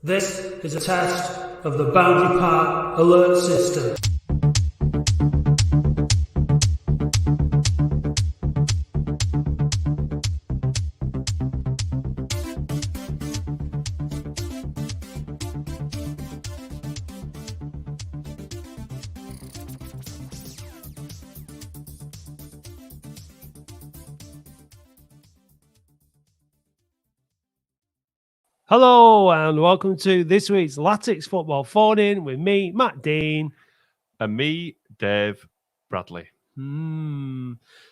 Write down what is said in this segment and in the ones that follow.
This is a test of the Boundary Park alert system. Hello and welcome to this week's Latics Football Phone-In with me, Matt Dean. And me, Dave Bradley.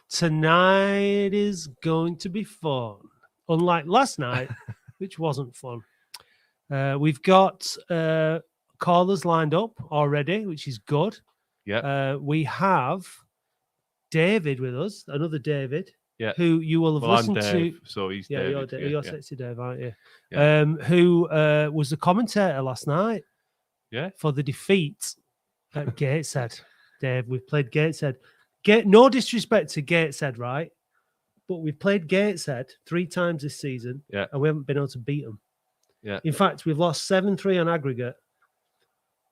Tonight is going to be fun. Unlike last night, which wasn't fun. We've got callers lined up already, which is good. Yeah. We have David with us, another David. Yeah. Who you will have listened I'm Dave, to. So he's yeah, David. You're sexy Dave, aren't you? Yeah. Who was the commentator last night? Yeah. For the defeat at Gateshead. Dave, we've played Gateshead. No disrespect to Gateshead, right? But we've played Gateshead 3 times this season, Yeah. and we haven't been able to beat them. Yeah. In fact, we've lost 7-3 on aggregate.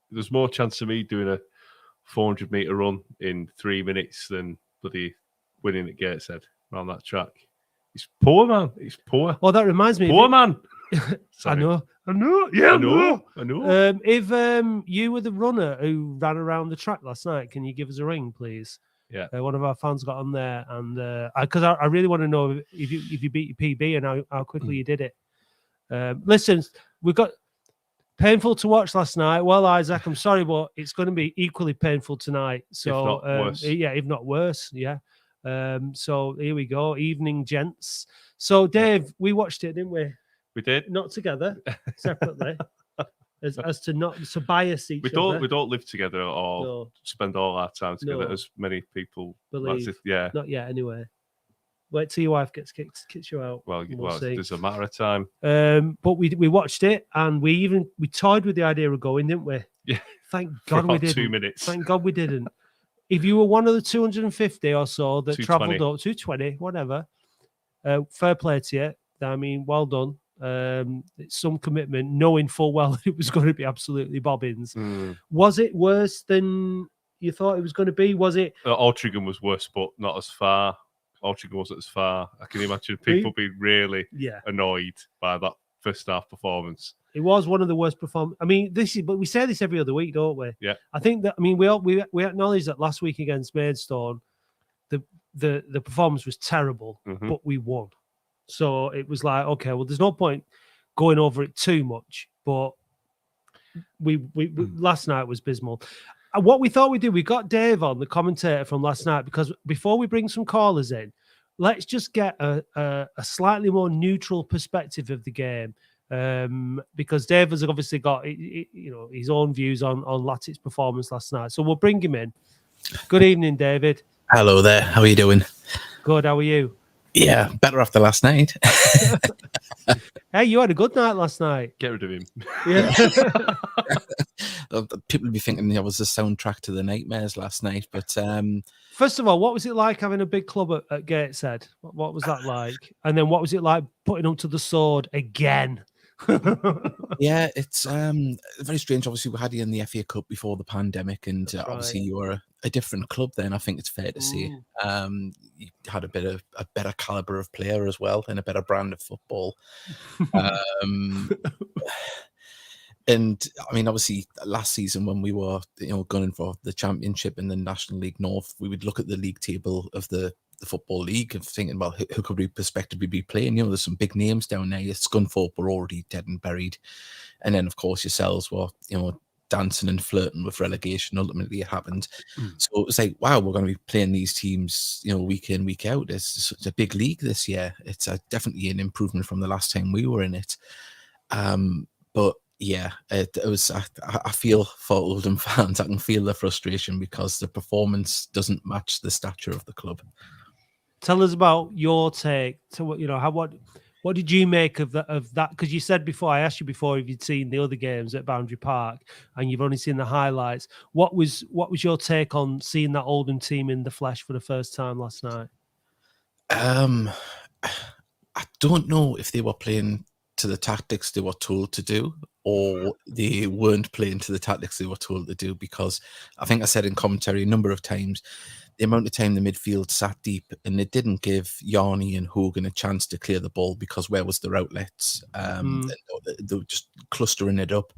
There's more chance of me doing a 400-meter run in 3 minutes than bloody winning at Gateshead around that track. It's poor, man. It's poor. Well, that reminds me. Poor man. I know. Yeah, I know. If you were the runner who ran around the track last night, can you give us a ring, please? Yeah. One of our fans got on there, and because I really want to know if you beat your PB and how quickly you did it. Listen, we've got painful to watch last night. Well, Isaac, I'm sorry, but it's going to be equally painful tonight. So, if not worse. Yeah, if not worse, yeah. So here we go, evening, gents. So, Dave, we watched it, didn't we? We did. Not together, separately, as to not to bias each other. We don't live together or spend all our time together as many people believe. Yeah. Not yet, anyway. Wait till your wife kicks you out. Well, there's a matter of time. But we watched it, and we toyed with the idea of going, didn't we? Yeah. Thank God we didn't. 2 minutes. Thank God we didn't. If you were one of the 250 or so that 220. travelled up, 220, whatever, fair play to you. I mean, well done. It's some commitment, knowing full well that it was going to be absolutely bobbins. Was it worse than you thought it was going to be? Was it? Altrincham was worse, but not as far. Altrincham wasn't as far. I can imagine people being really annoyed by that first half performance. It was one of the worst performances. I mean, but we say this every other week, don't we? Yeah. I think that. I mean, we acknowledge that last week against Maidstone, the performance was terrible, but we won. So it was like, okay, well, there's no point going over it too much. But we last night was abysmal. And what we thought we'd do, we got Dave on, the commentator from last night, because before we bring some callers in, let's just get a slightly more neutral perspective of the game. Because Dave has obviously got his own views on Latics' performance last night. So we'll bring him in. Good evening, David. Hello there. How are you doing? Good. How are you? Yeah, better after last night. Hey, you had a good night last night. Get rid of him. Yeah. People would be thinking I was the soundtrack to the nightmares last night. But first of all, what was it like having a big club at Gateshead? What was that like? And then what was it like putting up to the sword again? Yeah, it's very strange. Obviously, we had you in the FA Cup before the pandemic, and obviously you were a different club then. I think it's fair to say you had a better caliber of player as well, and a better brand of football. And I mean, obviously, last season when we were gunning for the Championship in the National League North, we would look at the league table of the Football League and thinking, well, who could we prospectively be playing? There's some big names down there. Scunthorpe were already dead and buried, and then of course yourselves were dancing and flirting with relegation. Ultimately, it happened. So it was like, wow, we're going to be playing these teams, week in, week out. It's a big league this year. It's definitely an improvement from the last time we were in it. But yeah, it was. I feel for Oldham fans. I can feel the frustration because the performance doesn't match the stature of the club. Tell us about your take. So what did you make of that? Because you said before, I asked you before if you'd seen the other games at Boundary Park, and you've only seen the highlights. What was your take on seeing that Oldham team in the flesh for the first time last night? I don't know if they were playing to the tactics they were told to do, or they weren't playing to the tactics they were told to do. Because I think I said in commentary a number of times, the amount of time the midfield sat deep, and it didn't give Yarni and Hogan a chance to clear the ball, because where was their outlets? They were just clustering it up.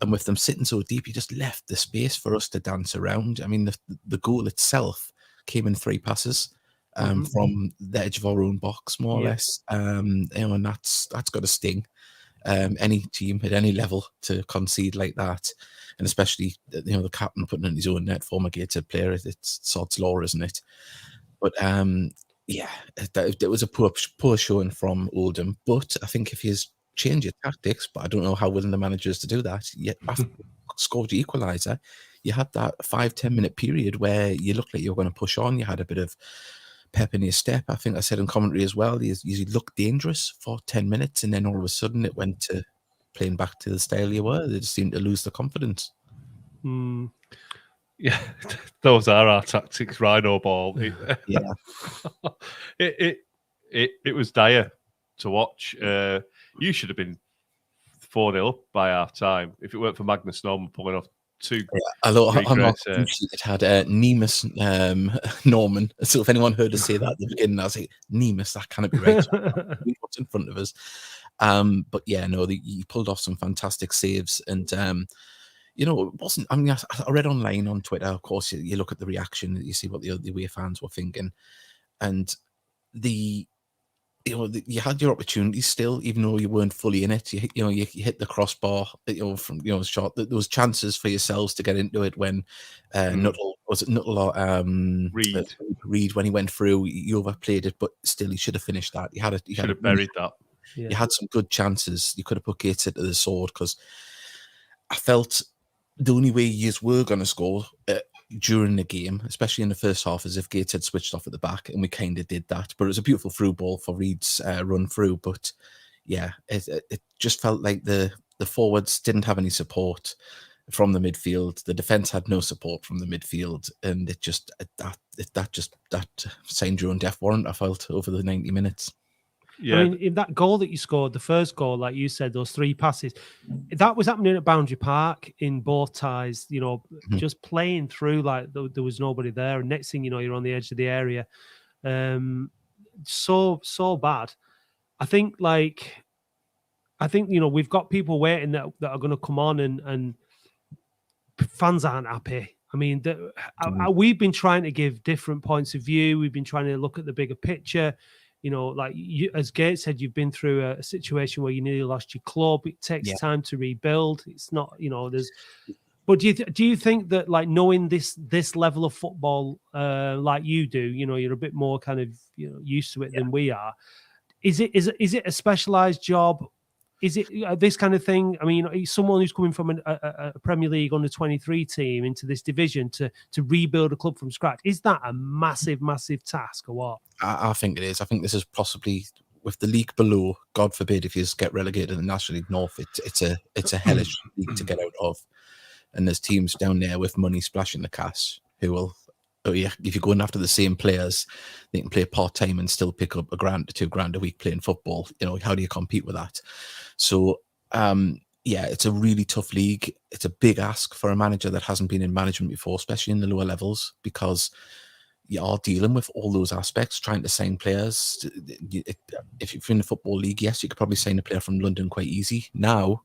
And with them sitting so deep, you just left the space for us to dance around. I mean, the goal itself came in 3 passes from the edge of our own box, more or less. And that's got to sting. Any team at any level to concede like that, and especially the captain putting in his own net, former Gateshead player, it's sod's law, isn't it? But it was a poor showing from Oldham. But I think if you change your tactics, but I don't know how willing the manager is to do that. Yet after you scored your equaliser, you had that 5-10 minute period where you looked like you were going to push on. You had a bit of pep in your step. I think I said in commentary as well, you looked dangerous for 10 minutes, and then all of a sudden it went to playing back to the style you were. They just seemed to lose the confidence. Yeah, those are our tactics, Rhino ball. It was dire to watch. You should have been 4-0 up by half time if it weren't for Magnus Norman pulling off 2. Although it had Nemus Norman. So if anyone heard us say that at the beginning, I was like, Nemus, that cannot be right. What's in front of us? But yeah, no, he pulled off some fantastic saves, and it wasn't. I mean, I read online on Twitter. Of course, you look at the reaction, you see what the away fans were thinking, and you had your opportunities still, even though you weren't fully in it. You hit the crossbar, from shot. There was chances for yourselves to get into it when Nuttall or Reed, when he went through, you overplayed it, but still he should have finished that. You should have buried that. Yeah. You had some good chances. You could have put Gateshead to the sword, because I felt the only way you were going to score during the game, especially in the first half, is if Gateshead switched off at the back, and we kind of did that. But it was a beautiful through ball for Reed's run through. But yeah, it just felt like the forwards didn't have any support from the midfield. The defense had no support from the midfield, and that signed your own death warrant, I felt, over the 90 minutes. Yeah. I mean, in that goal that you scored, the first goal, like you said, those 3 passes, that was happening at Boundary Park in both ties, just playing through like there was nobody there. And next thing you know, you're on the edge of the area. So bad. I think we've got people waiting that are going to come on, and fans aren't happy. I mean, we've been trying to give different points of view. We've been trying to look at the bigger picture. Like you, as Gates said, you've been through a situation where you nearly lost your club. It takes time to rebuild. It's not, there's. But do you think that, like, knowing this level of football, like you do, you're a bit more kind of used to it than we are. Is it a specialized job? Is it this kind of thing? I mean, someone who's coming from a Premier League under-23 team into this division to rebuild a club from scratch, is that a massive, massive task or what? I think it is. I think this is possibly, with the league below, God forbid if you get relegated in the National League North, it's a hellish league to get out of. And there's teams down there with money splashing the cash who will, if you're going after the same players, they can play part-time and still pick up $1,000 to $2,000 a week playing football. How do you compete with that? So, it's a really tough league. It's a big ask for a manager that hasn't been in management before, especially in the lower levels, because you are dealing with all those aspects, trying to sign players. If you're in the Football League, yes, you could probably sign a player from London quite easy. Now,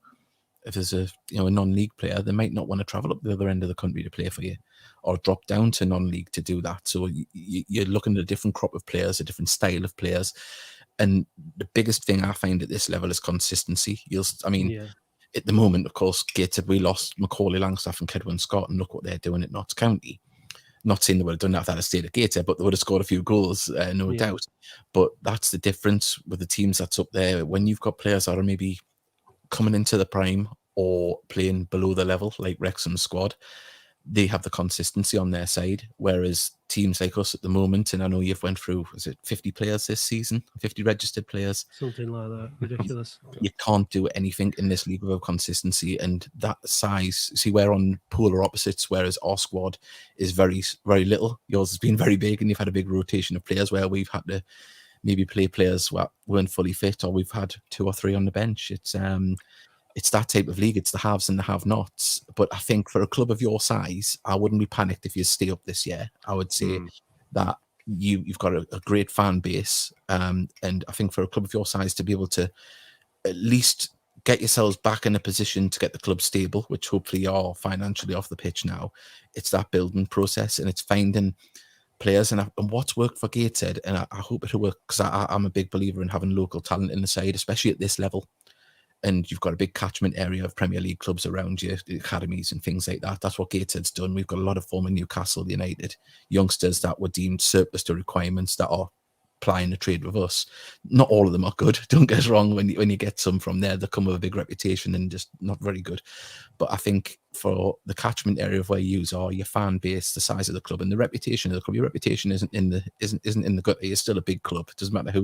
if there's a non-league player, they might not want to travel up the other end of the country to play for you, or drop down to non-league to do that. So you're looking at a different crop of players, a different style of players. And the biggest thing I find at this level is consistency. At the moment, of course, Gateshead, we lost Macaulay Langstaff and Kedwin Scott, and look what they're doing at Notts County. Not saying they would have done that if they had stayed at Gateshead, but they would have scored a few goals, no doubt. But that's the difference with the teams that's up there. When you've got players that are maybe coming into the prime or playing below the level, like Wrexham's squad, they have the consistency on their side, whereas teams like us at the moment, and I know you've went through, is it 50 players this season, 50 registered players? Something like that. Ridiculous. You can't do anything in this league without consistency, and that size, see, we're on polar opposites, whereas our squad is very, very little. Yours has been very big, and you've had a big rotation of players, where we've had to maybe play players who weren't fully fit, or we've had 2 or 3 on the bench. It's that type of league. It's the haves and the have-nots. But I think for a club of your size, I wouldn't be panicked if you stay up this year. I would say that you've got a great fan base, and I think for a club of your size to be able to at least get yourselves back in a position to get the club stable, which hopefully you are financially off the pitch now, it's that building process, and it's finding players and what's worked for Gateshead, and I hope it'll work, because I'm a big believer in having local talent in the side, especially at this level. And you've got a big catchment area of Premier League clubs around you, the academies and things like that. That's what Gateshead's done. We've got a lot of former Newcastle United youngsters that were deemed surplus to requirements that are plying the trade with us. Not all of them are good. Don't get us wrong. When you get some from there, they come with a big reputation and just not very good. But I think for the catchment area of where you are, your fan base, the size of the club, and the reputation of the club, your reputation isn't in the gut. You're still a big club. It doesn't matter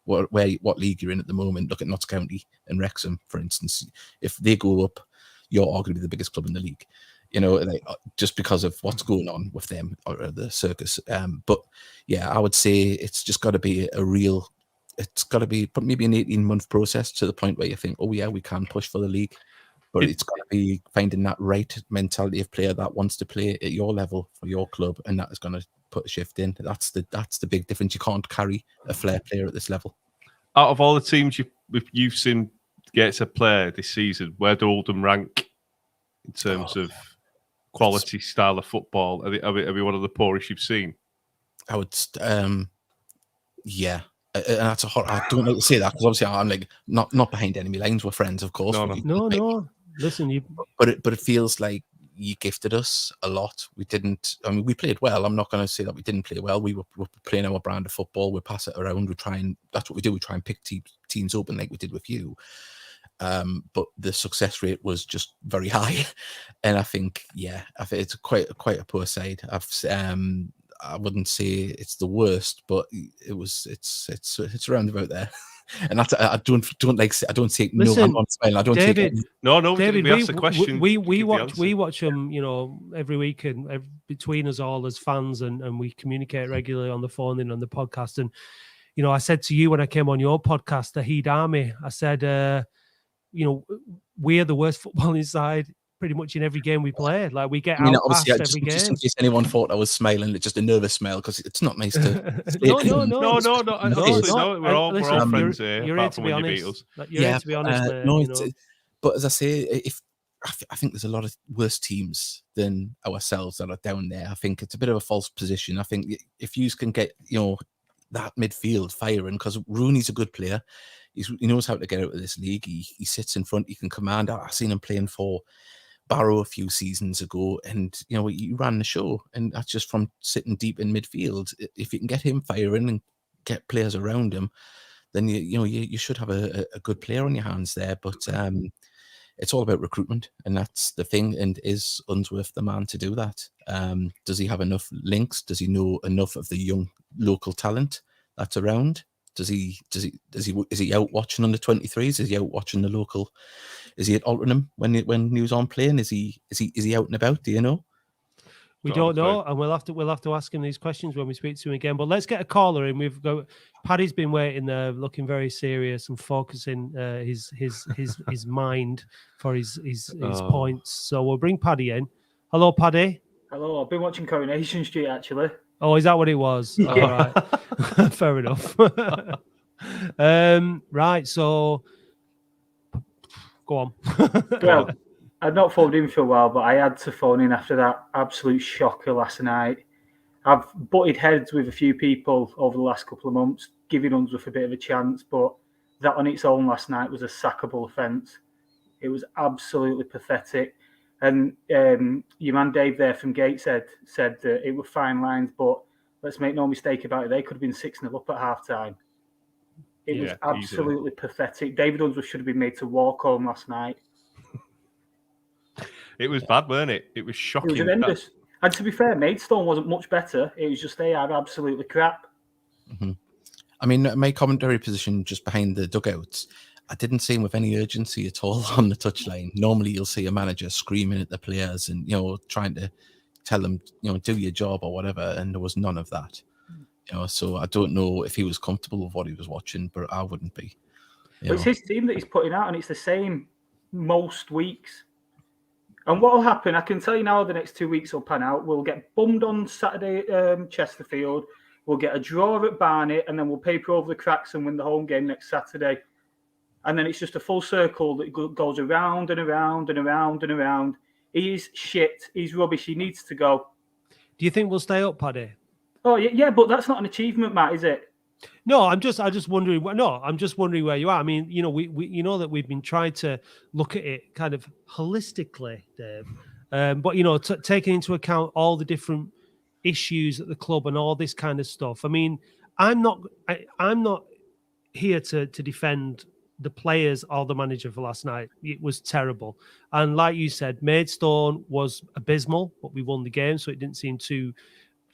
what league you're in at the moment. Look at Notts County and Wrexham, for instance. If they go up, you're arguably the biggest club in the league. Just because of what's going on with them or the circus. But yeah, I would say it's just got to be it's got to be maybe an 18-month process to the point where you think, oh yeah, we can push for the league. But it's got to be finding that right mentality of player that wants to play at your level for your club, and that is going to put a shift in. That's the big difference. You can't carry a flair player at this level. Out of all the teams you've seen Gateshead play this season, where do Oldham rank in terms of quality style of football? Are we one of the poorest you've seen? I would, yeah. And that's I don't like to say that, because obviously I'm like not behind enemy lines. We're friends, of course. No. Listen, but it feels like you gifted us a lot. We didn't. I mean, we played well. I'm not going to say that we didn't play well. We were playing our brand of football. We pass it around. That's what we do. We try and pick teams open like we did with you. But the success rate was just very high, and I think it's quite a poor side. I wouldn't say it's the worst, but it's around about there. And that's, I don't say it. Listen, no, I'm not smiling. I don't David, take it. No, David, we asked the question. We watch them, every week, and between us all as fans, and we communicate regularly on the phone and on the podcast. And I said to you when I came on your podcast, the Heed Army, I said, we're the worst footballing side pretty much in every game we play. Like, we get outpassed every game. Just in case anyone thought I was smiling, it's just a nervous smile, because it's not nice to. No. We're all friends here. You're here to be honest. But as I say, I think there's a lot of worse teams than ourselves that are down there. I think it's a bit of a false position. I think if you can get that midfield firing, because Rooney's a good player. He knows how to get out of this league. He sits in front. He can command. I've seen him playing for Barrow a few seasons ago, and he ran the show, and that's just from sitting deep in midfield. If you can get him firing and get players around him, then you should have a good player on your hands there. But it's all about recruitment, and that's the thing. And is Unsworth the man to do that? Does he have enough links? Does he know enough of the young local talent that's around? Is he out watching under 23s? Is he out watching the local? Is he at Oldham when he was on playing? Is he out and about? Do you know? We don't know, and we'll have to ask him these questions when we speak to him again. But let's get a caller in. We've got Paddy's been waiting there, looking very serious and focusing his mind for his points. So we'll bring Paddy in. Hello, Paddy. Hello. I've been watching Coronation Street actually. Oh, is that what it was? Yeah. All right. Fair enough. Right, so go on. Well, I'd not phoned in for a while, but I had to phone in after that absolute shocker last night. I've butted heads with a few people over the last couple of months, giving Unsworth a bit of a chance, but that on its own last night was a sackable offence. It was absolutely pathetic. And your man Dave there from Gateshead said that it were fine lines, but let's make no mistake about it, they could have been 6-0 up at half-time. It was absolutely pathetic. David Unsworth should have been made to walk home last night. It was bad, weren't it? It was shocking. It was horrendous. And to be fair, Maidstone wasn't much better. It was just they are absolutely crap. Mm-hmm. I mean, my commentary position just behind the dugouts, I didn't see him with any urgency at all on the touchline. Normally, you'll see a manager screaming at the players and trying to tell them, do your job or whatever, and there was none of that. So I don't know if he was comfortable with what he was watching, but I wouldn't be. But it's his team that he's putting out, and it's the same most weeks. And what will happen, I can tell you now, the next 2 weeks will pan out. We'll get bummed on Saturday at Chesterfield. We'll get a draw at Barnet, and then we'll paper over the cracks and win the home game next Saturday. And then it's just a full circle that goes around and around and around and around. He is shit. He's rubbish. He needs to go. Do you think we'll stay up, Paddy? Oh, yeah, but that's not an achievement, Matt, is it? No, I'm just wondering. No, I'm just wondering where you are. I mean, we you know that we've been trying to look at it kind of holistically, Dave. But taking into account all the different issues at the club and all this kind of stuff. I mean, I'm not here to defend the players or the manager for last night. It was terrible, and like you said, Maidstone was abysmal, but we won the game, so it didn't seem too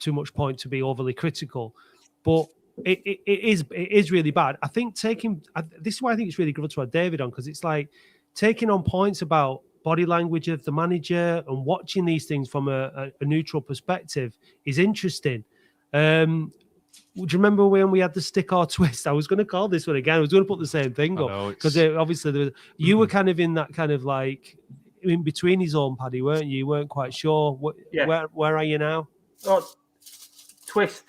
much point to be overly critical. But it is really bad. I think this is why I think it's really good to have David on, because it's like taking on points about body language of the manager and watching these things from a neutral perspective is interesting. Do you remember when we had the stick or twist? I was going to call this one again. I was going to put the same thing up because obviously you were kind of in that kind of like in between his own, Paddy, weren't you? You weren't quite sure. Where are you now? Oh, twist.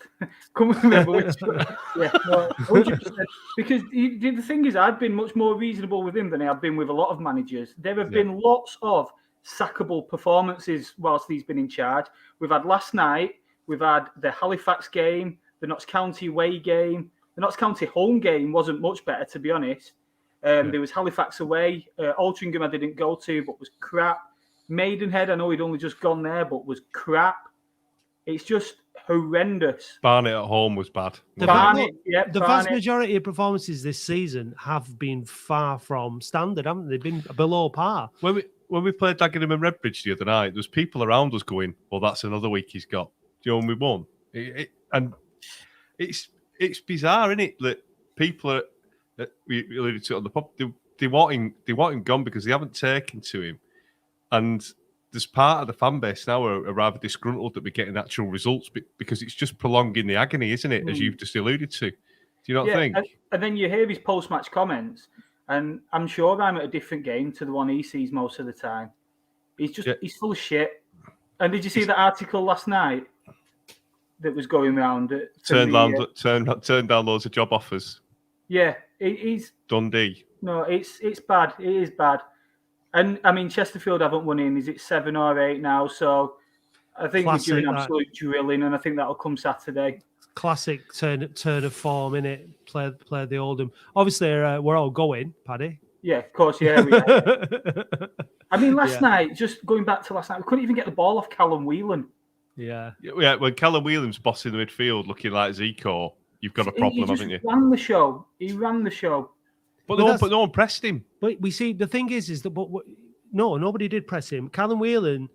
Couldn't remember which one. Yeah, no, 100%. Because the thing is, I've been much more reasonable with him than I have been with a lot of managers. There have been lots of sackable performances whilst he's been in charge. We've had last night, we've had the Halifax game, the Notts County away game. The Notts County home game wasn't much better, to be honest. There was Halifax away. Altrincham I didn't go to, but was crap. Maidenhead, I know he'd only just gone there, but was crap. It's just horrendous. Barnet at home was bad. The vast majority of performances this season have been far from standard, haven't they? They've been below par. When we played Dagenham and Redbridge the other night, there's people around us going, well, that's another week he's got. Do you know when we won? And it's bizarre, isn't it, that people are, we alluded to it on the pub, they want him gone because they haven't taken to him. And there's part of the fan base now are rather disgruntled that we're getting actual results because it's just prolonging the agony, isn't it, as you've just alluded to. Do you not think? And then you hear his post-match comments, and I'm sure I'm at a different game to the one he sees most of the time. He's full of shit. And did you see the article last night that was going around? Turned down loads of job offers. Yeah, he's Dundee. No, it's bad. It is bad. And I mean, Chesterfield haven't won in. Is it 7 or 8 now? So I think we're doing absolute drilling, and I think that'll come Saturday. Classic turn of form, innit? Play the Oldham. Obviously, we're all going, Paddy. Yeah, of course. Yeah. We are. I mean, last night, just going back to last night, we couldn't even get the ball off Callum Whelan. Yeah. When Callum Whelan's bossing the midfield, looking like Zico, you've got a problem, haven't you? He ran the show. But no one pressed him. But we see the thing is that nobody did press him. Callum Whelan,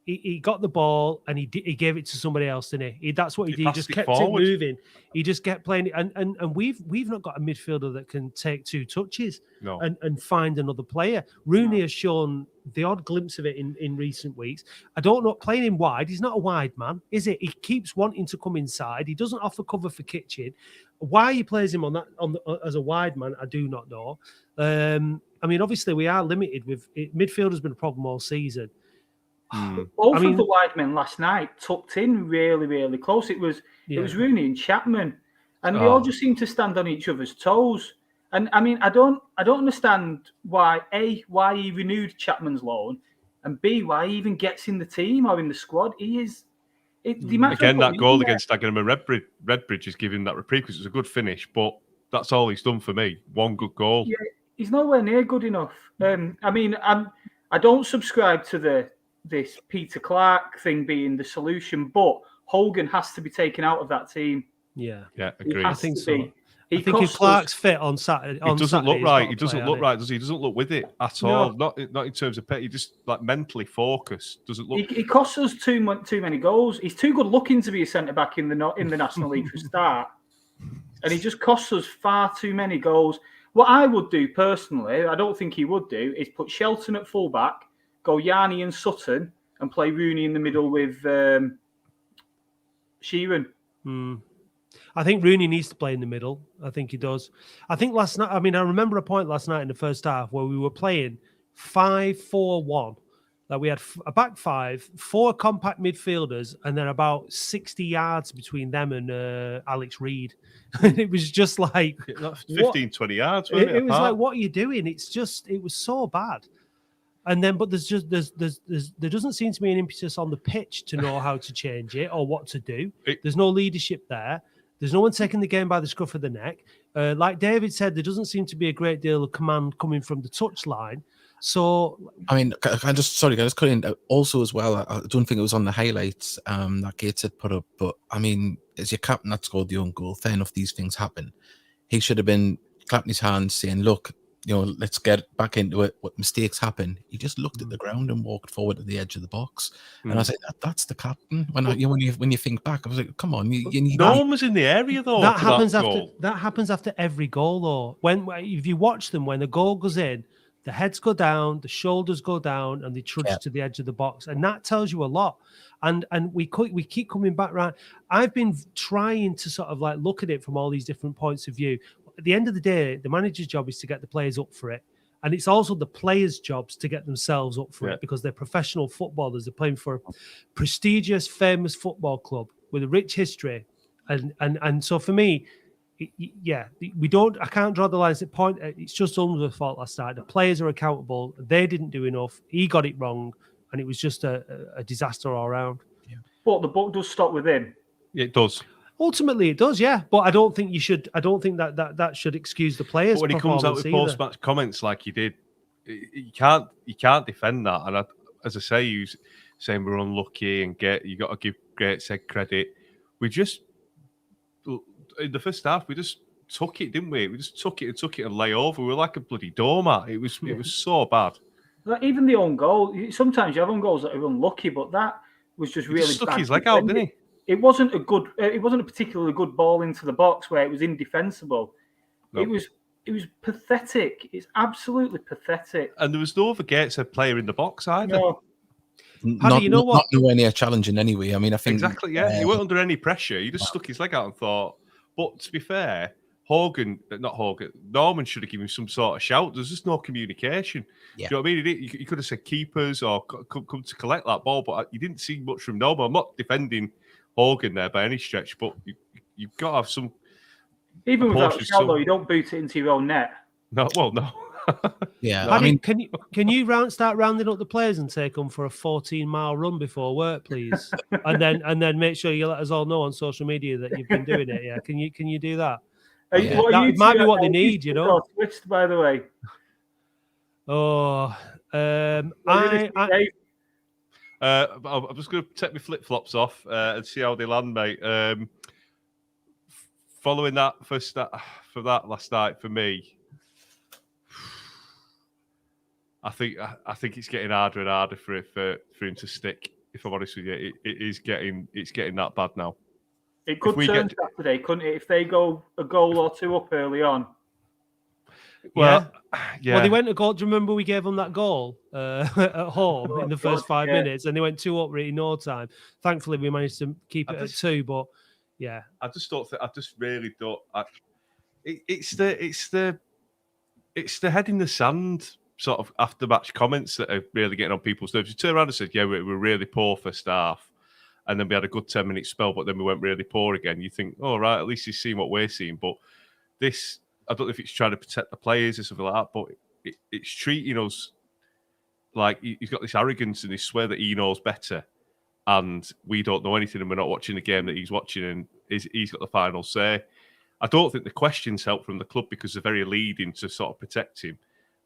he got the ball and he gave it to somebody else, didn't he? That's what he did. He just kept it moving. He just kept playing it, and we've not got a midfielder that can take 2 touches and find another player. Rooney has shown the odd glimpse of it in recent weeks. I don't know, playing him wide. He's not a wide man, is it? He keeps wanting to come inside. He doesn't offer cover for Kitchen. Why he plays him as a wide man, I do not know. I mean, obviously we are limited with midfield has been a problem all season. Both of the wide men last night tucked in really, really close. It was Rooney and Chapman, and they all just seemed to stand on each other's toes. And I mean, I don't understand why he renewed Chapman's loan, and B, why he even gets in the team or in the squad. He is. Again, that goal against Dagenham and Redbridge is giving that reprieve because it was a good finish, but that's all he's done for me. One good goal. Yeah, he's nowhere near good enough. I mean, I don't subscribe to this Peter Clark thing being the solution, but Hogan has to be taken out of that team. Yeah, agree. I think so. I think if Clark's fit on Saturday, he doesn't look right. He doesn't look right, does he? He doesn't look with it at all. Not in terms of pet. He just like mentally focused. Doesn't look. He costs us too many goals. He's too good looking to be a centre back in the National League for a start, and he just costs us far too many goals. What I would do personally, I don't think he would do, is put Shelton at full back, go Yarni and Sutton, and play Rooney in the middle with Sheeran. I think Rooney needs to play in the middle. I think he does. I think last night, I remember a point last night in the first half where we were playing 5-4-1. Like we had a back five, 4 compact midfielders, and then about 60 yards between them and Alex Reed. And it was just like 15, 20 yards. It was like, what are you doing? It was so bad. And then, but there doesn't seem to be an impetus on the pitch to know how to change it or what to do. There's no leadership there. There's no one taking the game by the scruff of the neck. Like David said, there doesn't seem to be a great deal of command coming from the touchline. So, I just cut in. Also, as well, I don't think it was on the highlights that Gateshead put up, but as your captain that scored the own goal, fair enough, these things happen. He should have been clapping his hands, saying, "Look, let's get back into it. What mistakes happen?" He just looked at the ground and walked forward to the edge of the box, and I was like, "That's the captain." When you think back, I was like, "Come on, no one was in the area though." That happens after every goal, though. If you watch them, when the goal goes in, the heads go down, the shoulders go down, and they trudge to the edge of the box, and that tells you a lot. And we keep coming back right. I've been trying to sort of like look at it from all these different points of view. At the end of the day, the manager's job is to get the players up for it. And it's also the players' jobs to get themselves up for it, because they're professional footballers. They're playing for a prestigious, famous football club with a rich history. And so for me, I can't draw the lines at point. It's just Ulm's fault last night. The players are accountable. They didn't do enough. He got it wrong. And it was just a disaster all around. Yeah. But the buck does stop with him. It does. Ultimately, it does, yeah. But I don't think you should. I don't think that should excuse the players. But when he comes out with post-match comments like he did, you can't defend that. And as I say, you saying we're unlucky and you got to give Gateshead credit. We just in the first half we just took it, didn't we? We just took it and lay over. We were like a bloody doormat. It was so bad. Like even the own goal. Sometimes you have own goals that are unlucky, but that was just really stuck his leg out, didn't he? It wasn't a particularly good ball into the box where it was indefensible. No. It was pathetic. It's absolutely pathetic. And there was no other Gateshead player in the box either. No. Paddy, not nowhere near challenging anyway. I think exactly. Yeah, he weren't under any pressure. He just stuck his leg out and thought. But to be fair, Norman should have given him some sort of shout. There's just no communication. Yeah. Do you know what I mean? He could have said keepers or come to collect that ball, but you didn't see much from Norman. I'm not defending Hogan there by any stretch, but you've got to have some. Even without a shout, though, you don't boot it into your own net. No, well, no. Yeah, Paddy, can you start rounding up the players and take them for a 14-mile run before work, please? and then make sure you let us all know on social media that you've been doing it. Yeah, can you do that? That might be what they need, you know. Twist, by the way. Oh, I'm just going to take my flip-flops off and see how they land, mate. Following that for that last night for me, I think it's getting harder and harder for him to stick. If I'm honest with you, it's getting that bad now. It could turn Saturday, couldn't it? If they go a goal or two up early on. Well, yeah. Well, they went a goal. Do you remember we gave them that goal at home in the first 5 minutes, and they went 2 up in no time. Thankfully, we managed to keep it at 2. But yeah, I just don't think. I just really don't. It's the head in the sand sort of after match comments that are really getting on people's nerves. You turn around and said, "Yeah, we were really poor first half," and then we had a good 10-minute spell, but then we went really poor again. You think, "Oh, right, at least he's seeing what we're seeing." But this, I don't know if it's trying to protect the players or something like that, but it's treating us like he's got this arrogance and this swear that he knows better, and we don't know anything, and we're not watching the game that he's watching, and he's got the final say. I don't think the questions help from the club because they're very leading to sort of protect him.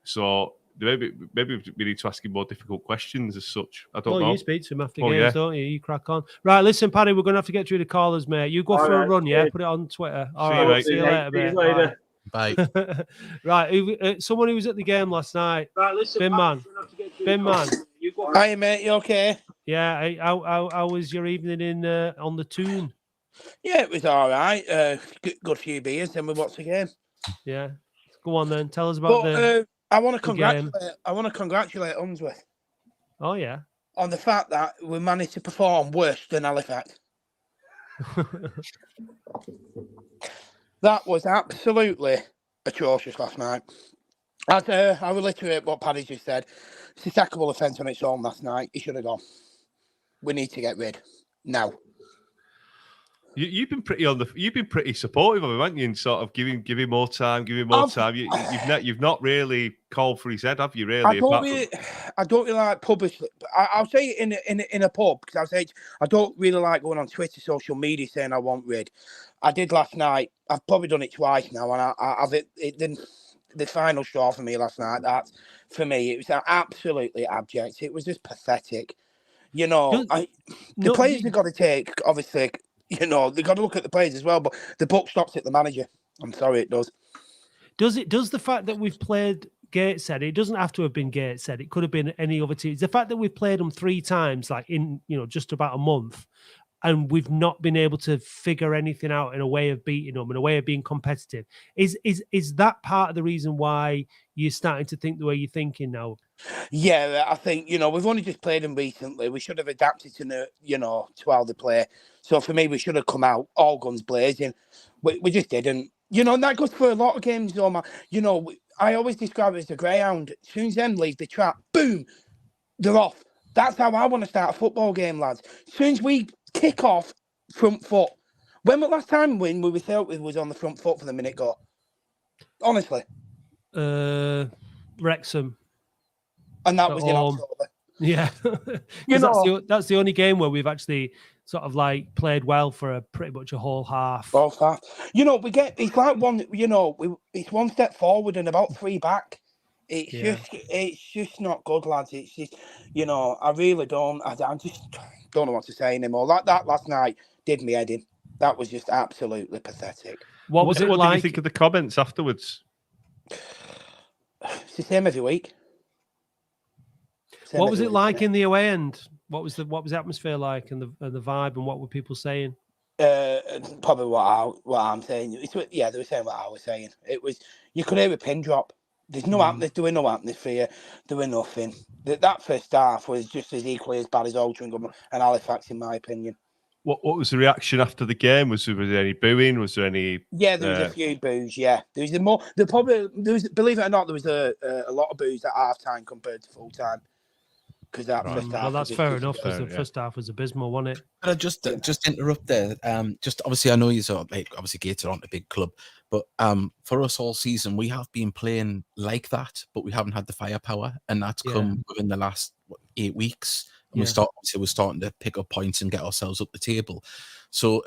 So maybe we need to ask him more difficult questions as such. I don't know. You speak to him after games, don't you? You crack on. Right, listen, Paddy, we're going to have to get through the callers, mate. You go for a run, yeah? Put it on Twitter. All right, see you later, mate. Later. Bye. Right, someone who was at the game last night. Right, listen, Bin Man. Hi, mate. You okay? Yeah. How was your evening on the Toon? Yeah, it was all right. Good few beers, then we watched the game. Yeah. Go on then. Tell us about I want to congratulate Unsworth. Oh yeah. On the fact that we managed to perform worse than Halifax. That was absolutely atrocious last night. I will reiterate what Paddy just said. It's a sackable offence on its own last night. He should have gone. We need to get rid now. You've been pretty supportive of him, haven't you? And sort of giving more time. You've not really called for his head, have you? Really? I don't really like publicly. I'll say it in a pub because I'll say I don't really like going on Twitter, social media saying I want rid. I did last night. I've probably done it twice now, and it didn't. The final straw for me last night. That for me, it was absolutely abject. It was just pathetic. You know, the players have got to take obviously. You know, they've got to look at the players as well, but the buck stops at the manager. I'm sorry, it does. Does the fact that we've played Gateshead, it doesn't have to have been Gateshead. It could have been any other team. The fact that we've played them 3 times, like in, just about a month, and we've not been able to figure anything out in a way of beating them, in a way of being competitive. Is that part of the reason why you're starting to think the way you're thinking now? Yeah, I think, we've only just played them recently. We should have adapted to how they play. So for me, we should have come out all guns blazing. We just didn't. And that goes for a lot of games, though, man. I always describe it as a greyhound. As soon as them leave the trap, boom, they're off. That's how I want to start a football game, lads. As soon as we kick off front foot. When was the last time when we thought we was on the front foot for the minute go? Honestly. Wrexham. And that was in October. Yeah. That's the only game where we've actually sort of like played well for pretty much a whole half. Well, it's like one, it's one step forward and about 3 back. It's just not good, lads. It's just, I really don't. I just don't know what to say anymore. Like that last night did me head in. That was just absolutely pathetic. What did you think of the comments afterwards? It's the same every week. What was it like in the away end? What was the atmosphere like and the vibe, and what were people saying? Probably what I'm saying. They were saying what I was saying. It was, you could hear a pin drop. There's no atmosphere, no atmosphere, doing nothing. That first half was just as equally as bad as Oldham and Halifax, in my opinion. What was the reaction after the game? Was there any booing? Was there any? Yeah, there was a few boos. Yeah, there was believe it or not, there was a lot of boos at half time compared to full time. Because that first half. Well, that's fair enough. Because the first half was abysmal, wasn't it? Could I just interrupt there? Just obviously, I know you're obviously Gateshead aren't a big club, but for us all season, we have been playing like that, but we haven't had the firepower, and that's come within the last 8 weeks. And we're starting to pick up points and get ourselves up the table. So,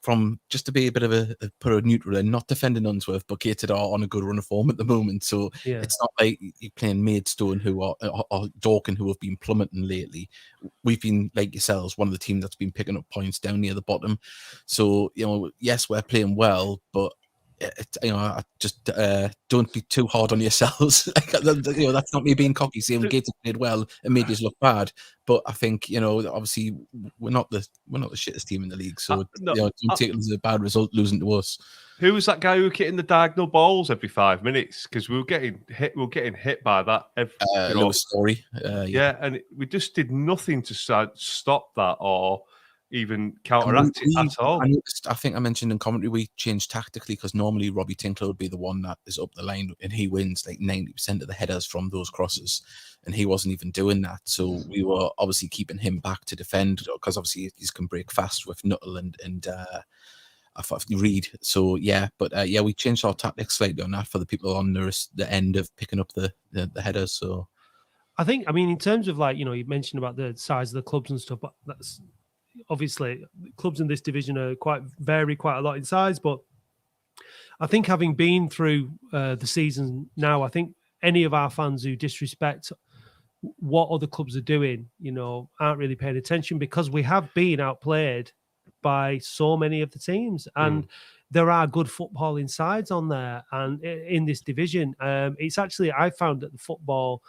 from just to be a bit of put a neutral in, not defending Unsworth, but Gateshead are on a good run of form at the moment. So it's not like you're playing Maidstone or Talkin, who have been plummeting lately. We've been, like yourselves, one of the teams that's been picking up points down near the bottom. So, yes, we're playing well, but I just don't be too hard on yourselves. That's not me being cocky, saying Gateshead played well and made us look bad. But I think obviously we're not the shittest team in the league, so don't take it as a bad result losing to us. Who was that guy who was hitting the diagonal balls every 5 minutes? Because we were getting hit by that. Lewis Story. And we just did nothing to stop that or even counteract it at all. I think I mentioned in commentary we changed tactically because normally Robbie Tinkler would be the one that is up the line and he wins like 90% of the headers from those crosses, and he wasn't even doing that. So we were obviously keeping him back to defend because obviously he can break fast with Nuttall and Reed. So we changed our tactics slightly on that for the people on the end of picking up the headers. So I mean in terms of you mentioned about the size of the clubs and stuff, but that's obviously clubs in this division vary quite a lot in size, but I think having been through the season now, I think any of our fans who disrespect what other clubs are doing, aren't really paying attention because we have been outplayed by so many of the teams, and there are good footballing sides on there and in this division. It's actually, I found that the football,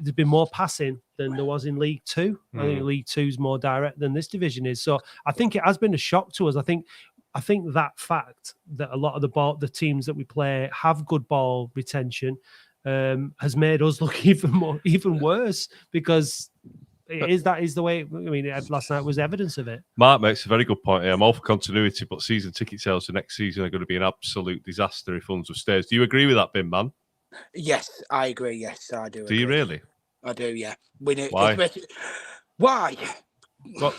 there's been more passing than there was in League Two. I think League Two is more direct than this division is. So I think it has been a shock to us. I think that fact that a lot of the teams that we play have good ball retention has made us look even worse because That is the way. I mean, last night was evidence of it. Mark makes a very good point here. I'm all for continuity, but season ticket sales for next season are going to be an absolute disaster if funds stairs. Do you agree with that, Bin Man? Yes, I agree. Yes, I do. Do you really? I do. Yeah. We do. Why? Why? What?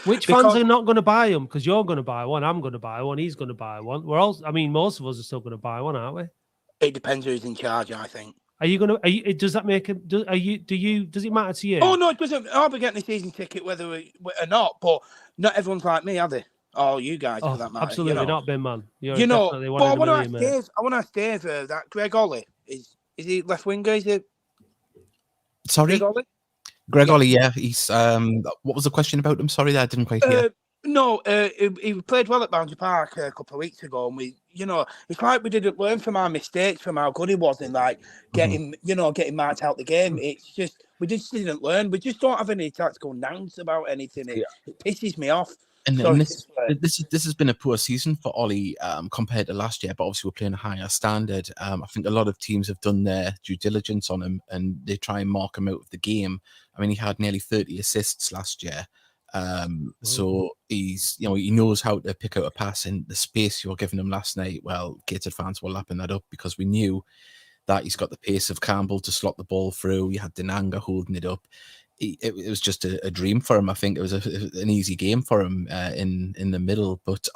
Which fans are not going to buy them? Because you're going to buy one, I'm going to buy one, he's going to buy one. We're all. I mean, most of us are still going to buy one, aren't we? It depends who's in charge, I think. Are you going to? Does that make it? Does it matter to you? Oh no, it doesn't. I'll be getting a season ticket whether or not. But not everyone's like me, are they? Oh, you guys for that matter. Absolutely not, Ben Man. You're but I want to ask Dave. I want to ask Dave that Greg Ollie is he left winger? Is it? Sorry, Greg Ollie. Yeah, he's. What was the question about him? Sorry, I didn't quite hear. No, he played well at Boundary Park a couple of weeks ago, and it's like we didn't learn from our mistakes, from how good he was in like getting marked out the game. It's just we just didn't learn. We just don't have any tactical nous about anything. It pisses me off. And this has been a poor season for Ollie compared to last year, but obviously we're playing a higher standard. I think a lot of teams have done their due diligence on him and they try and mark him out of the game. I mean, he had nearly 30 assists last year. So he's, he knows how to pick out a pass in the space you were giving him last night. Well, Gateshead fans were lapping that up because we knew that he's got the pace of Campbell to slot the ball through. You had Denanga holding it up. It was just a dream for him. I think it was an easy game for him in the middle. But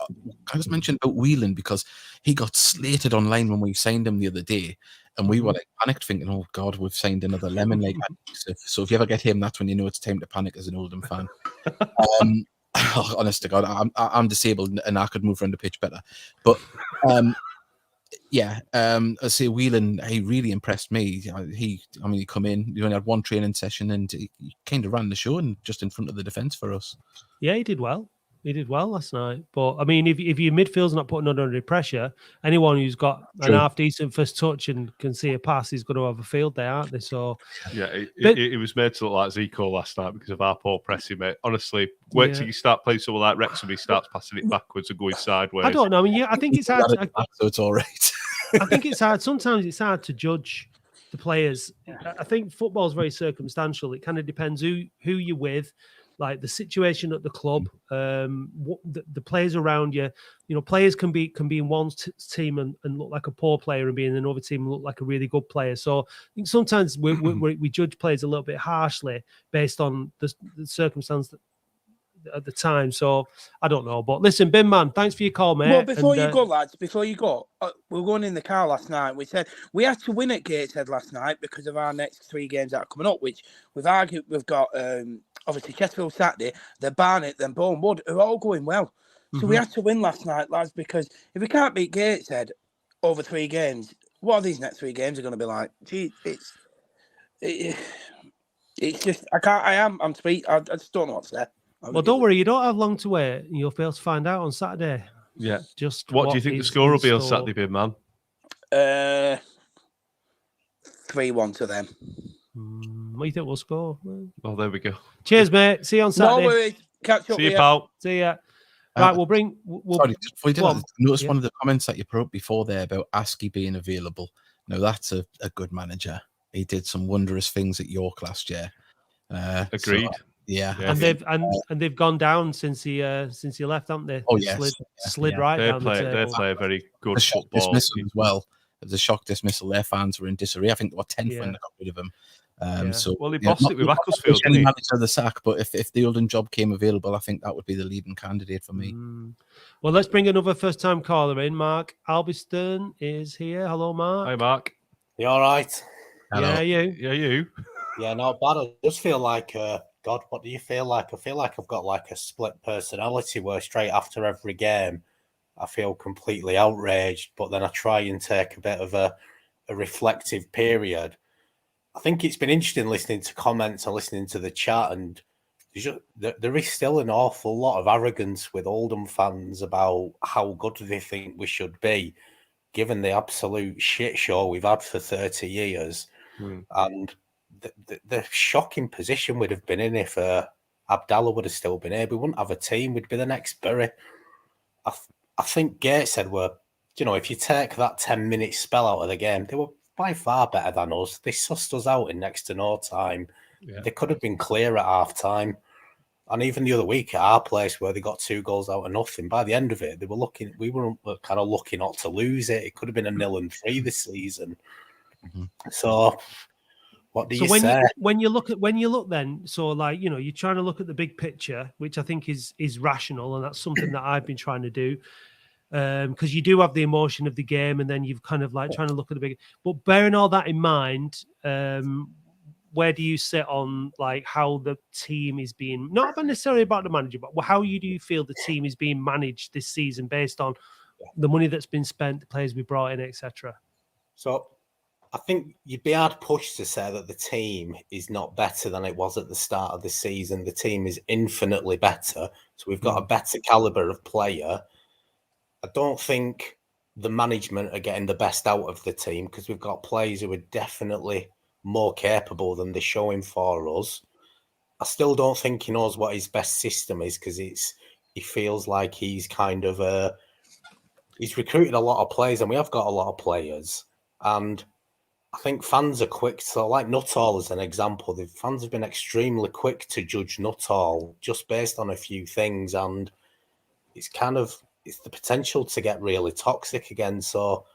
I was mentioning about Whelan because he got slated online when we signed him the other day. And we were like panicked thinking, oh God, we've signed another lemon. Like, so if you ever get him, that's when you know it's time to panic as an Oldham fan. Honest to God, I'm disabled and I could move around the pitch better. But I say Whelan, he really impressed me. He come in, he only had one training session and he kind of ran the show and just in front of the defence for us. Yeah, he did well. He did well last night. But I mean, if your midfield's not putting under any pressure, anyone who's got an half decent first touch and can see a pass is going to have a field day, aren't they? So yeah, it was made to look like Zico last night because of our poor pressing, mate. Honestly, wait till you start playing someone like Wrexham, he starts passing it backwards and going sideways. I don't know. I mean, I think it's hard. So it's all right. I think it's hard. Sometimes it's hard to judge the players. I think football is very circumstantial. It kind of depends who you're with, like the situation at the club, what the players around you. Players can be in one team and look like a poor player and be in another team and look like a really good player. So I think sometimes we judge players a little bit harshly based on the circumstance at the time. So I don't know. But listen, Bin Man, thanks for your call, mate. Well, before you go, lads, we were going in the car last night. We said we had to win at Gateshead last night because of our next 3 games that are coming up, which we've argued. We've got obviously Chesterfield Saturday, then Barnet, then Bournemouth, are all going well. So we had to win last night, lads, because if we can't beat Gateshead over 3 games, what are these next 3 games are going to be like? Gee, it's just I'm sweet. I just don't know what's there. Well, don't worry, you don't have long to wait. You'll be able to find out on Saturday. Yeah. Just what do you think the score will be on Saturday, Bin Man? 3-1 to them. What do you think we'll score? Well, there we go. Cheers, mate. See you on Saturday. No worries. Catch up. See you, pal. See ya. Right, we'll bring. Sorry, before you do that, notice one of the comments that you put up before there about Askey being available. Now that's a good manager. He did some wondrous things at York last year. Agreed. Yeah, and they've gone down since he left, haven't they? Oh yes, slid right down the table. They play a very good shock football dismissal as well. It was a shock dismissal. Their fans were in disarray. I think they were 10th when they got rid of him. So well, he bossed it with Macclesfield, didn't he? Manager of the sack, but if the Oldham job came available, I think that would be the leading candidate for me. Well, let's bring another first-time caller in. Mark Albiston is here. Hello, Mark. Hi, Mark. You all right? Hello. Yeah, you. Yeah, you. Yeah, not bad. I just feel like, God, what do you feel like? I feel like I've got like a split personality where straight after every game, I feel completely outraged, but then I try and take a bit of a reflective period. I think it's been interesting listening to comments and listening to the chat, and there is still an awful lot of arrogance with Oldham fans about how good they think we should be, given the absolute shit show we've had for 30 years. And the shocking position we'd have been in if Abdallah would have still been here. We wouldn't have a team. We'd be the next Bury. I think Gateshead were, if you take that 10-minute spell out of the game, they were by far better than us. They sussed us out in next to no time. They could have been clear at half time. And even the other week at our place where they got 2 goals out of nothing, by the end of it, we were kind of lucky not to lose it. It could have been a 0-3 this season. So what do you say? When you look then, so like, you know, you're trying to look at the big picture, which I think is rational, and that's something that I've been trying to do. Because you do have the emotion of the game, and then you've kind of like trying to look at the big. But bearing all that in mind, where do you sit on like how the team is being, not necessarily about the manager, but how do you feel the team is being managed this season based on the money that's been spent, the players we brought in, etc.? So I think you'd be hard pushed to say that the team is not better than it was at the start of the season. The team is infinitely better. So we've got a better caliber of player. I don't think the management are getting the best out of the team because we've got players who are definitely more capable than they're showing for us. I still don't think he knows what his best system is because he feels like he's kind of he's recruited a lot of players, and we have got a lot of players. And I think fans are quick. So like Nuttall as an example, the fans have been extremely quick to judge Nuttall just based on a few things. And it's the potential to get really toxic again. So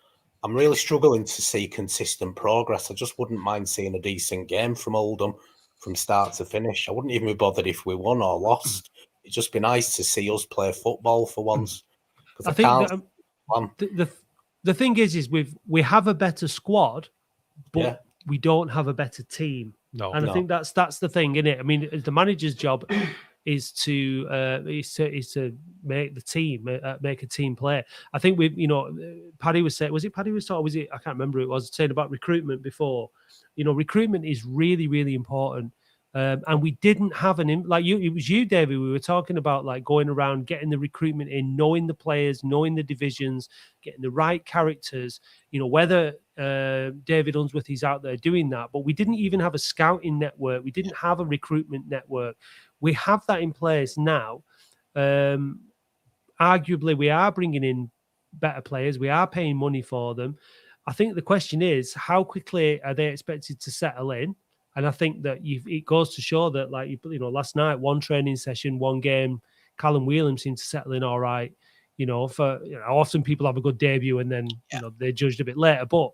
I'm really struggling to see consistent progress. I just wouldn't mind seeing a decent game from Oldham from start to finish. I wouldn't even be bothered if we won or lost. It'd just be nice to see us play football for once. I think the thing is we have a better squad, but we don't have a better team. I think that's the thing, isn't it? I mean, the manager's job is to make the team make a team play. I think Paddy was saying, was it Paddy was talking? Was it? I can't remember. It was saying about recruitment before. You know, recruitment is really, really important. And we didn't have it was you, David. We were talking about like going around, getting the recruitment in, knowing the players, knowing the divisions, getting the right characters. You know, whether David Unsworth is out there doing that, but we didn't even have a scouting network. We didn't have a recruitment network. We have that in place now. Arguably, we are bringing in better players. We are paying money for them. I think the question is, how quickly are they expected to settle in? And I think that it goes to show that, like, last night, one training session, one game, Callum Whelan seemed to settle in all right. Often people have a good debut and then they're judged a bit later. But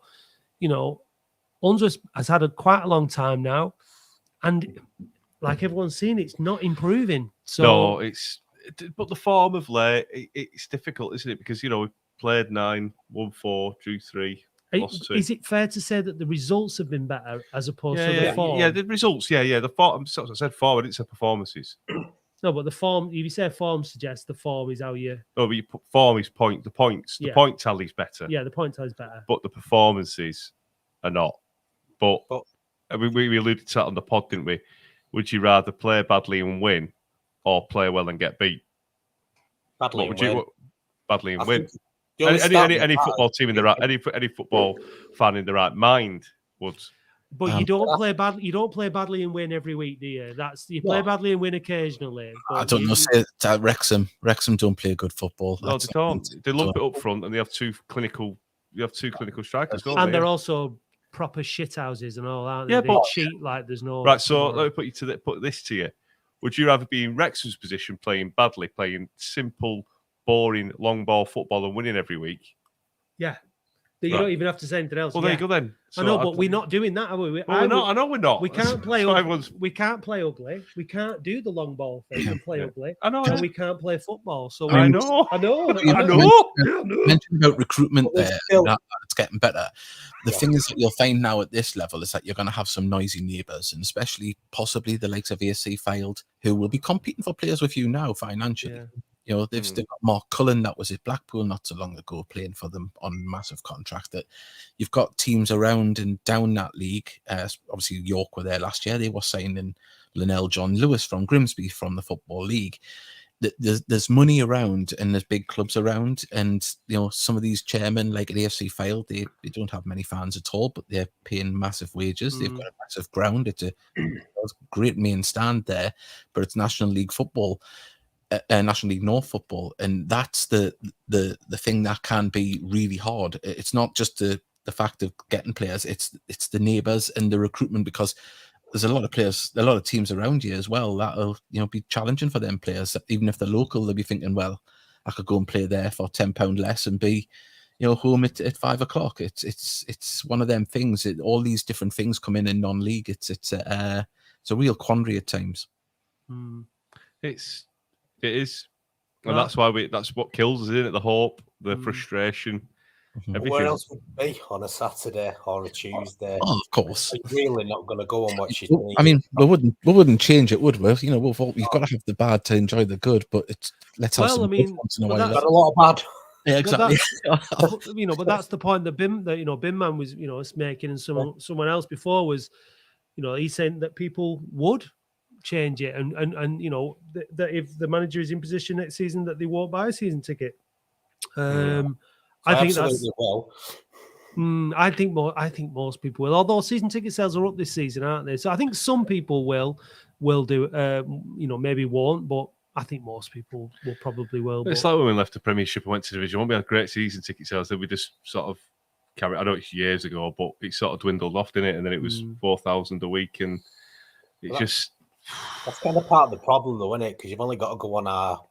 Unsworth has had quite a long time now, and like everyone's seen, it's not improving. So but the form of late, it's difficult, isn't it? Because we played 9, won 4, drew 3. Is it fair to say that the results have been better as opposed to the form? Yeah, the results. Yeah, the form. I said form. I didn't say performances. No, but the form. If you say form suggests the form is how you. No, but you put form is point. The points. The point tally's better. Yeah, the point tally's better. But the performances are not. But we alluded to that on the pod, didn't we? Would you rather play badly and win, or play well and get beat? Badly and win. Badly and win. Any football team in the right, any football fan in the right mind would. But you don't play badly. You don't play badly and win every week, do you? You play badly and win occasionally. I don't know. Say Wrexham don't play good football. No, they don't. They lump it up front, and they have two clinical. You have 2 clinical strikers, don't they? And they're also proper shithouses and all, aren't they? Yeah, they cheat like there's no. Right. So let me put this to you. Would you rather be in Wrexham's position, playing badly, playing simple, boring long ball football and winning every week? Yeah. You don't even have to say anything else. Well, there you go then. So I know, but we're not doing that, are we? I know we're not. We can't play. We can't play ugly. We can't do the long ball thing and play ugly. I know. And we can't play football. So I know. Mentioned about recruitment there. It's getting better. The thing is that you'll find now at this level is that you're going to have some noisy neighbours, and especially possibly the likes of AC Field, who will be competing for players with you now financially. Yeah. They've still got Mark Cullen, that was at Blackpool not so long ago, playing for them on massive contract. That you've got teams around and down that league. Obviously, York were there last year. They were signing Linnell John Lewis from Grimsby from the Football League. There's money around and there's big clubs around. And, some of these chairmen, like at AFC Fylde, they don't have many fans at all, but they're paying massive wages. They've got a massive ground. It's a great main stand there, but it's National League football. National League North football, and that's the thing that can be really hard. It's not just the fact of getting players; it's the neighbours and the recruitment. Because there's a lot of players, a lot of teams around you as well that'll be challenging for them players. Even if they're local, they'll be thinking, well, I could go and play there for £10 less and be home at 5 o'clock. It's one of them things. All these different things come in non-league. It's a real quandary at times. It is, and that's why that's what kills us, isn't it? The hope, the frustration. Where else would it be on a Saturday or a Tuesday? Oh, of course. You're really not going to go and watch it. I mean, we wouldn't change it, would we? You've got to have the bad to enjoy the good, but let's have some good once in a while. Got a lot of bad. Yeah, exactly. But that's the point that Bin Man was making, and someone else before was, he's saying that people would change it, and that if the manager is in position next season, that they won't buy a season ticket. I think that's well. I think most people will. Although season ticket sales are up this season, aren't they? So I think some people will do. Maybe won't, but I think most people will probably will. It's like when we left the Premiership and went to Division 1. We had great season ticket sales. Then we just sort of carried. I know it's years ago, but it sort of dwindled off, didn't it? And then it was 4,000 a week, and that's kind of part of the problem, though, isn't it? Because you've only got to go on our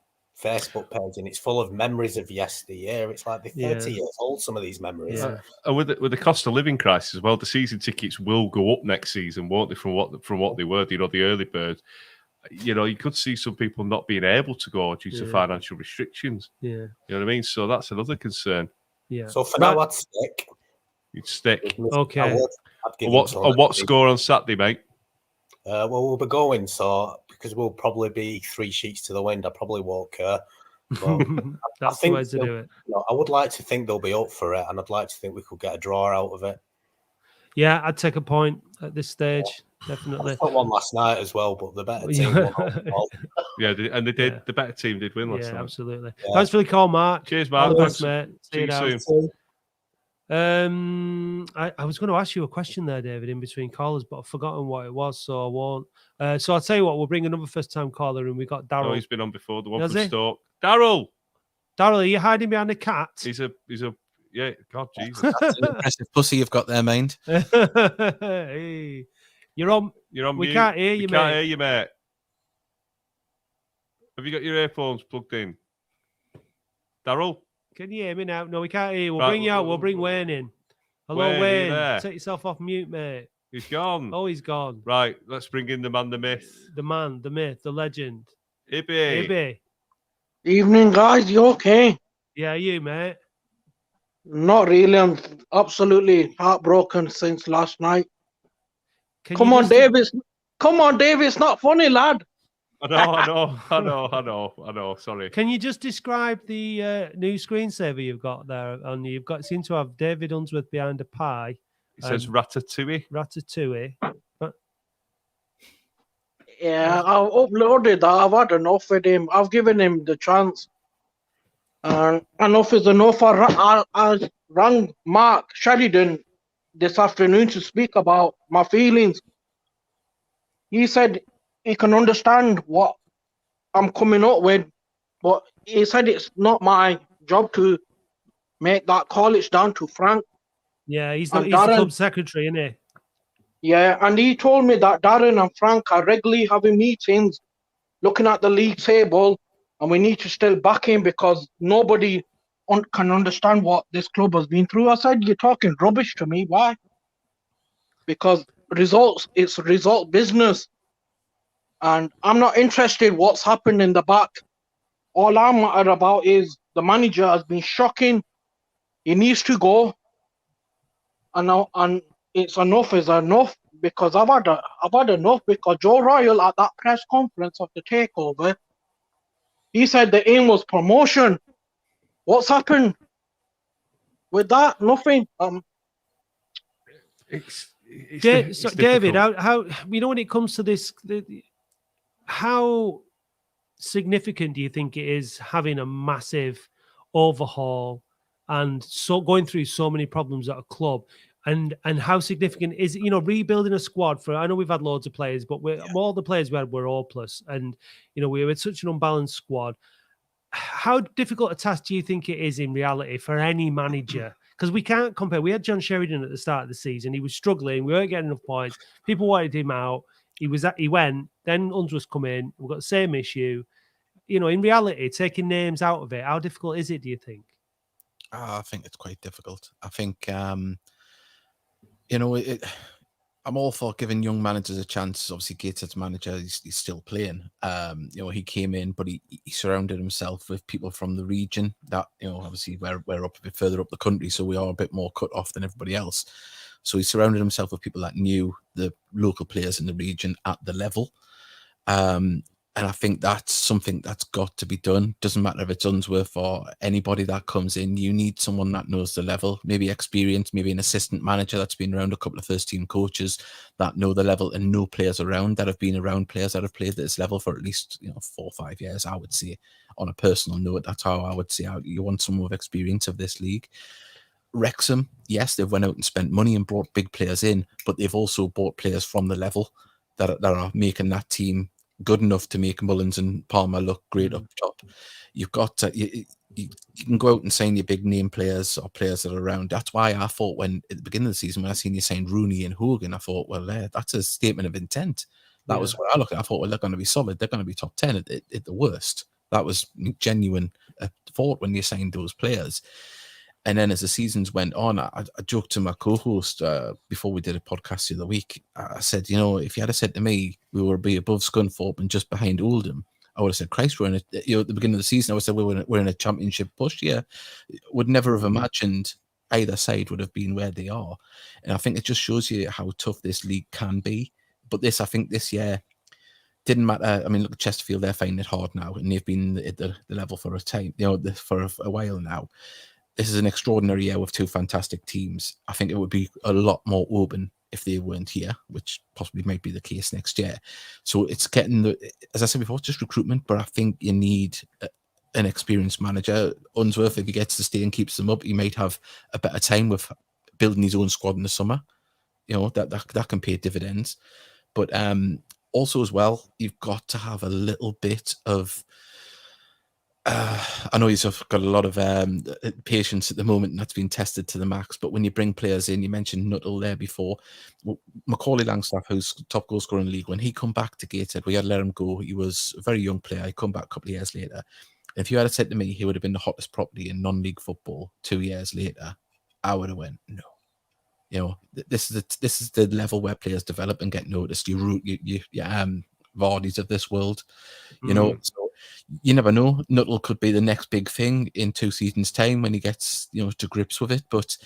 Facebook page, and it's full of memories of yesteryear. It's like they're 30 years old, some of these memories. Yeah. And with the cost of living crisis as well, the season tickets will go up next season, won't they? From what they were, the early birds. You could see some people not being able to go due to financial restrictions. Yeah, you know what I mean. So that's another concern. Yeah. So for now, I'd stick. You'd stick. Okay. What score on Saturday, mate? Well, we'll be going, because we'll probably be 3 sheets to the wind. I probably won't care. That's the way to do it. I would like to think they'll be up for it, and I'd like to think we could get a draw out of it. Yeah, I'd take a point at this stage, definitely. I got one last night as well, but the better team won. Yeah, and they did. Yeah. The better team did win last night. Absolutely. Yeah. Thanks for the call, Mark. Cheers, Mark. All the best, mate. See you soon. I was going to ask you a question there, David, in between callers, but I've forgotten what it was, so I won't. So I'll tell you what, we'll bring another first-time caller, and we got Daryl. Oh, he's been on before, the one from Stoke. Daryl, are you hiding behind the cat? He's a yeah. God, Jesus, that's an impressive pussy you've got there, mind. Hey, you're on. We mute. Can't hear you, mate. Can't hear you, mate. Have you got your earphones plugged in, Daryl? Can you hear me now? No, we can't hear you. We'll bring you out. We'll bring Wayne in. Hello, Wayne. Take yourself off mute, mate. He's gone. Oh, he's gone. Right, let's bring in the man, the myth. The man, the myth, the legend. Ibby. Evening, guys. You okay? Yeah, you, mate. Not really. I'm absolutely heartbroken since last night. Come on, Dave. It's not funny, lad. I know. Sorry. Can you just describe the new screensaver you've got there? And seem to have David Unsworth behind a pie. It says Ratatouille. Ratatouille. Yeah, I've uploaded that. I've had enough with him. I've given him the chance. And enough is enough. I rang Mark Sheridan this afternoon to speak about my feelings. He said he can understand what I'm coming up with, but he said it's not my job to make that call. It's down to Frank. Yeah, he's the club secretary, isn't he? Yeah, and he told me that Darren and Frank are regularly having meetings, looking at the league table, and we need to still back him because nobody can understand what this club has been through. I said, you're talking rubbish to me. Why? Because it's result business. And I'm not interested what's happened in the back. All I'm mad about is the manager has been shocking. He needs to go. And it's enough is enough because I've had enough because Joe Royal at that press conference of the takeover, he said the aim was promotion. What's happened with that? Nothing. It's David, how when it comes to this, how significant do you think it is having a massive overhaul and so going through so many problems at a club? And how significant is it, rebuilding a squad for, I know we've had loads of players, but all the players we had were all plus. And, we were such an unbalanced squad. How difficult a task do you think it is in reality for any manager? because we can't compare. We had John Sheridan at the start of the season. He was struggling. We weren't getting enough points. People wanted him out. He went. Then Unsworth's come in. We've got the same issue. You know, in reality, taking names out of it, how difficult is it, do you think? I think it's quite difficult. I think, you know, I'm all for giving young managers a chance. Obviously, Gateshead's manager, he's still playing. You know, he came in, but he surrounded himself with people from the region that, you know, obviously we're up a bit further up the country, so we are a bit more cut off than everybody else. So he surrounded himself with people that knew the local players in the region at the level. And I think that's something that's got to be done. Doesn't matter if it's Unsworth or anybody that comes in. You need someone that knows the level, maybe experience, maybe an assistant manager that's been around a couple of first-team coaches that know the level and know players around that have been around players that have played at this level for at least 4 or 5 years. I would say, on a personal note, that's how I would say you want someone with experience of this league. Wrexham, yes, they've went out and spent money and brought big players in, but they've also bought players from the level that are making that team good enough to make Mullins and Palmer look great up top. You've got to, you can go out and sign your big name players or players that are around. That's why I thought when at the beginning of the season, when I seen you sign Rooney and Hogan, I thought, well, that's a statement of intent. That was what I looked at. I thought, well, they're going to be solid. They're going to be top 10 at the worst. That was genuine thought when you signed those players. And then as the seasons went on, I joked to my co-host before we did a podcast the other week. I said, if you had said to me we would be above Scunthorpe and just behind Oldham, I would have said, Christ, we're in at the beginning of the season, I would have said we're in a championship push. Yeah, would never have imagined either side would have been where they are. And I think it just shows you how tough this league can be. But I think this year didn't matter. I mean, look at Chesterfield; they're finding it hard now, and they've been at the level for a time, for a while now. This is an extraordinary year with two fantastic teams. I think it would be a lot more open if they weren't here, which possibly might be the case next year. So it's getting, as I said before, it's just recruitment, but I think you need an experienced manager. Unsworth, if he gets to stay and keeps them up, he might have a better time with building his own squad in the summer. That can pay dividends. But also as well, you've got to have a little bit of, I know you've got a lot of patience at the moment, and that's been tested to the max. But when you bring players in, you mentioned Nuttall there before. Macaulay Langstaff, who's top goal scorer in the league, when he come back to Gateshead, we had to let him go. He was a very young player. He come back a couple of years later. And if you had said to me he would have been the hottest property in non-league football 2 years later, I would have went, no. This is the level where players develop and get noticed. You Vardy's of this world, so you never know. Nuttall could be the next big thing in 2 seasons' time when he gets to grips with it. But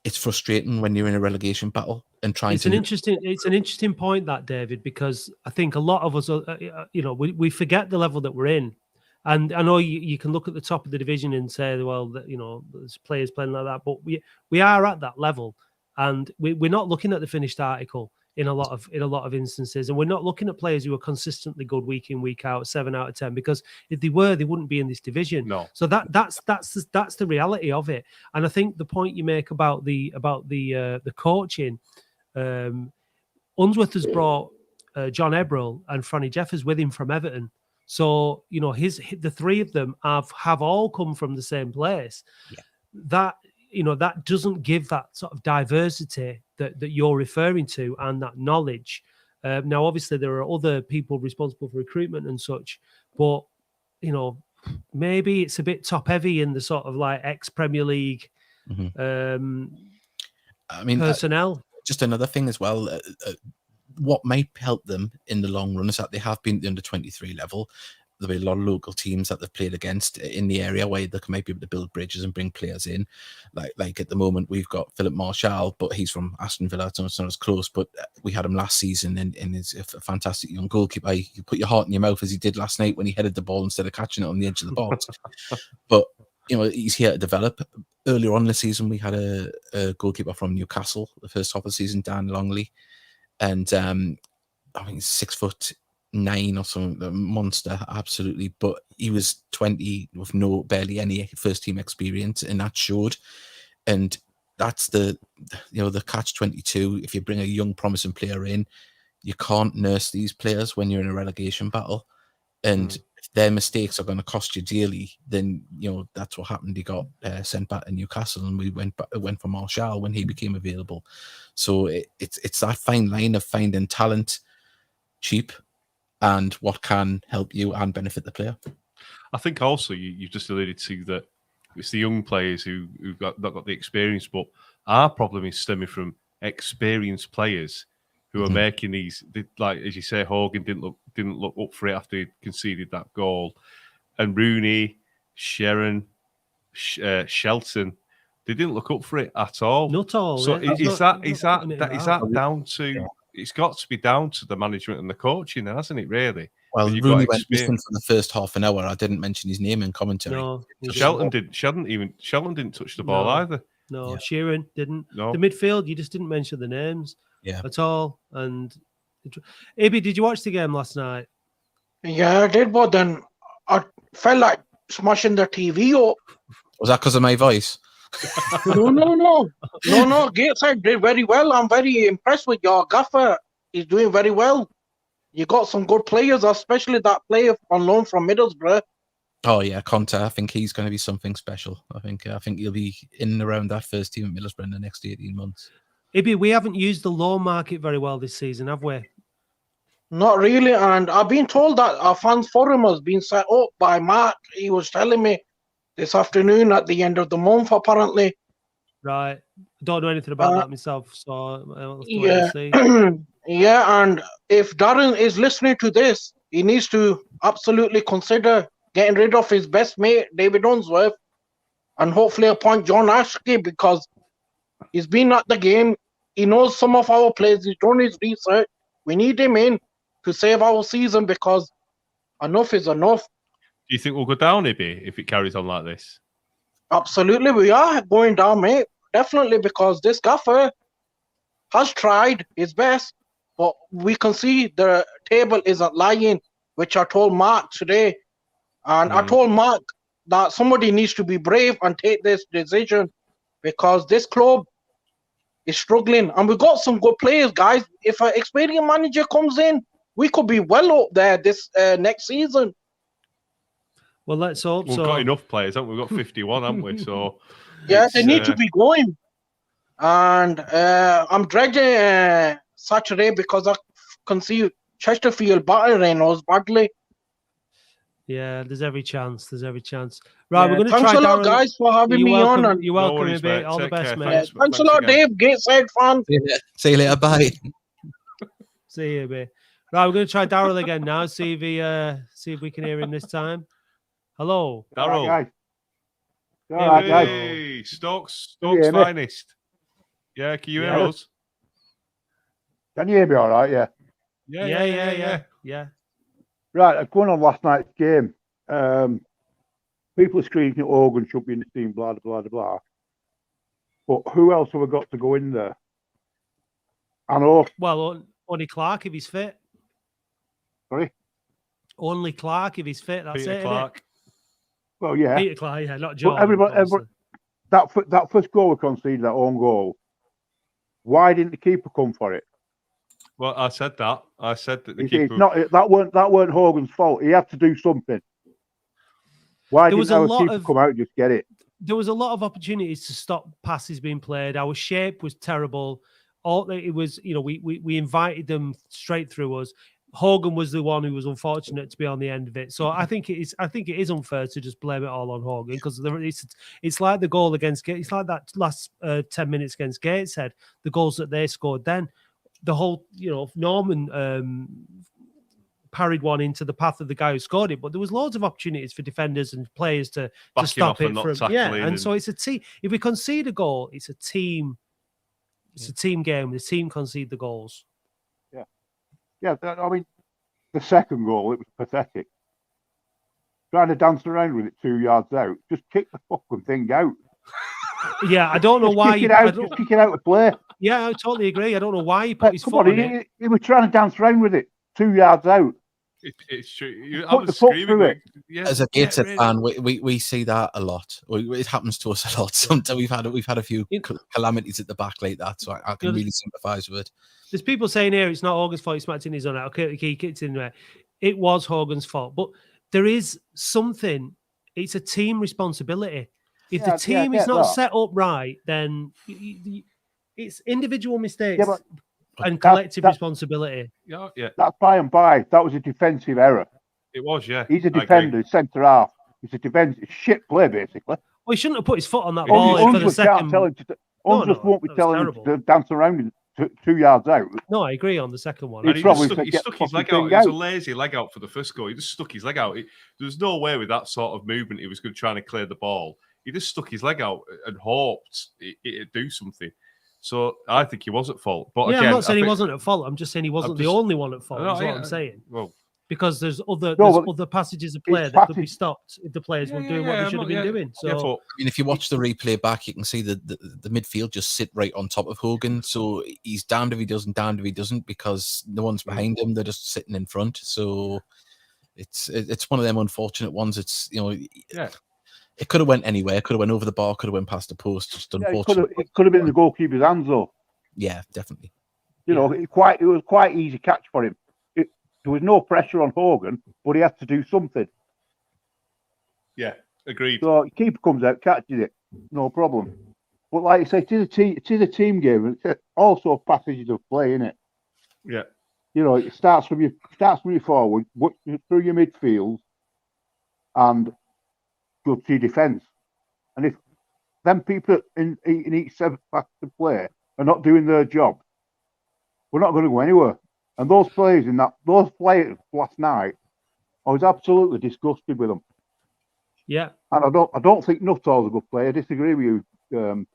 it's frustrating when you're in a relegation battle and trying It's an interesting point, that, David, because I think a lot of us we forget the level that we're in. And I know you can look at the top of the division and say, well, there's players playing like that, but we are at that level, and we're not looking at the finished article in a lot of instances, and we're not looking at players who are consistently good week in, week out, 7 out of 10. Because if they were, they wouldn't be in this division. No. So that's the reality of it. And I think the point you make about the coaching, Unsworth has brought John Ebrell and Franny Jeffers with him from Everton. So the three of them have all come from the same place. Yeah. That doesn't give that sort of diversity that you're referring to, and that knowledge. Now, obviously, there are other people responsible for recruitment and such, but maybe it's a bit top heavy in the sort of like ex-Premier League personnel. Just another thing as well. What might help them in the long run is that they have been at the under-23 level. There'll be a lot of local teams that they've played against in the area where they might be able to build bridges and bring players in. Like at the moment, we've got Philip Marshall, but he's from Aston Villa. It's not as close, but we had him last season, and he's a fantastic young goalkeeper. You put your heart in your mouth as he did last night when he headed the ball instead of catching it on the edge of the box. But he's here to develop. Earlier on in the season, we had a goalkeeper from Newcastle, the first half of the season, Dan Longley. And I think he's 6'9" or something, a monster, absolutely. But he was 20 with barely any first team experience, and that showed. And that's the catch-22. If you bring a young, promising player in, you can't nurse these players when you're in a relegation battle. And if their mistakes are going to cost you dearly, then that's what happened. He got sent back to Newcastle, and we went for Martial when he became available. So it's that fine line of finding talent cheap and what can help you and benefit the player. I think also you just alluded to that it's the young players who've not got the experience, but our problem is stemming from experienced players who are making these, like as you say, Hogan didn't look up for it after he conceded that goal, and Rooney, Sharon, Shelton, they didn't look up for it at all. Not all. So is that down to? Yeah. It's got to be down to the management and the coaching, then, hasn't it? Really. Well, Rooney went missing for the first half an hour. I didn't mention his name in commentary. No, Shelton didn't touch the ball either. No, Sheeran didn't. No. The midfield, you just didn't mention the names at all. And Ibi, did you watch the game last night? Yeah, I did, but then I felt like smashing the TV up. Was that because of my voice? No. Gateshead did very well. I'm very impressed with your gaffer. He's doing very well. You got some good players, especially that player on loan from Middlesbrough. Oh yeah, Conte. I think he's going to be something special. I think he'll be in and around that first team at Middlesbrough in the next 18 months. Ibi, we haven't used the loan market very well this season, have we? Not really, and I've been told that our fans forum has been set up by Mark. He was telling me this afternoon at the end of the month, apparently. Right. I don't know anything about that myself, so I'll have to wait and see. Yeah, and if Darren is listening to this, he needs to absolutely consider getting rid of his best mate, David Unsworth, and hopefully appoint John Ashby, because he's been at the game. He knows some of our players. He's done his research. We need him in to save our season, because enough is enough. Do you think we'll go down, Ibi, if it carries on like this? Absolutely, we are going down, mate. Definitely, because this gaffer has tried his best, but we can see the table isn't lying, which I told Mark today. And I told Mark that somebody needs to be brave and take this decision, because this club is struggling. And we got some good players, guys. If an experienced manager comes in, we could be well up there this next season. Well, let's hope We've got enough players, haven't we? We've got 51, haven't we? So yeah, they need to be going. And I'm dreading Saturday, because I can see Chesterfield battering us badly. Yeah, there's every chance. Right, we're going to thanks try. A lot, guys, for having me on. And you're welcome, Ibi. All the best, mate. Thanks a lot, Dave. Gateshead fan. See you later. Bye. See you, Ibi. Right, we're going to try Daryl again now. See if we can hear him this time. Hello, Daryl. Guys. Stokes finest. Yeah, can you hear us? Can you hear me all right? Yeah. Right, going on last night's game. People are screaming that Hogan should be in the team, blah, blah, blah. But who else have we got to go in there? I know. Well, only Clark if he's fit. Sorry? Only Clark if he's fit. That's Peter it, Clark. Isn't it? Well, yeah. Peter Clark, yeah, not John. Everybody, that first goal we conceded, that own goal, why didn't the keeper come for it? Well, I said that. I said that the It's keeper. that weren't Hogan's fault. He had to do something. Why didn't our keeper come out and just get it? There was a lot of opportunities to stop passes being played. Our shape was terrible. It was, we invited them straight through us. Hogan was the one who was unfortunate to be on the end of it. So I think it is unfair to just blame it all on Hogan, because it's like the goal against Gateshead. It's like that last 10 minutes against Gateshead, the goals that they scored then. The whole, Norman parried one into the path of the guy who scored it, but there was loads of opportunities for defenders and players to stop it from. Yeah, and so it's a team. If we concede a goal, it's a team. It's a team game. The team concede the goals. Yeah, I mean, the second goal, it was pathetic. Trying to dance around with it 2 yards out. Just kick the fucking thing out. Yeah, I don't know why. Just kick it out of play. Yeah, I totally agree. I don't know why he put his foot on it. He was trying to dance around with it 2 yards out. It's true. Put the foot through it. Yeah, as a Gateshead fan, we see that a lot. It happens to us a lot. Sometimes we've had a few calamities at the back like that, so I can really sympathise with it. There's people saying here it's not Hogan's fault. He smacked in his own out. Okay, he kicked in there. It was Hogan's fault, but there is something. It's a team responsibility. If the I team get is not that. set up right, then it's individual mistakes but and collective responsibility. Yeah. That's by and by. That was a defensive error. It was, yeah. He's a I agree. defender, centre half. He's a defensive shit play, basically. Well, he shouldn't have put his foot on that ball for the Unsworth second. can't tell him to. Unsworth won't be that was telling terrible. him to dance around him 2 yards out. No, I agree on the second one. And he probably stuck his leg out. It was a lazy leg out for the first goal. He just stuck his leg out. There was no way with that sort of movement he was going to try and clear the ball. He just stuck his leg out and hoped it'd do something. So I think he was at fault. But again, I'm not saying he wasn't at fault. I'm just saying he wasn't the only one at fault. That's what I'm saying. Well, because there's other passages of play that could be stopped if the players were doing what they should have been doing. So I mean, if you watch the replay back, you can see the midfield just sit right on top of Hogan. So he's damned if he doesn't, damned if he doesn't, because no one's behind him. They're just sitting in front. So it's one of them unfortunate ones. It's it could have went anywhere. It could have went over the bar. Could have went past the post. Just unfortunate. It could have been the goalkeeper's hands, though. Yeah, definitely. You know, it was quite easy catch for him. There was no pressure on Hogan, but he had to do something. Yeah, agreed. So the keeper comes out, catches it, no problem. But like I say, it is a team game, and it's also passages of play, isn't it? Yeah. You know, it starts from your forward, through your midfield, and go to your defence. And if them people in each seven passes of play are not doing their job, we're not going to go anywhere. And those players last night, I was absolutely disgusted with them. Yeah. And I don't think Nuttall's a good player. I disagree with you.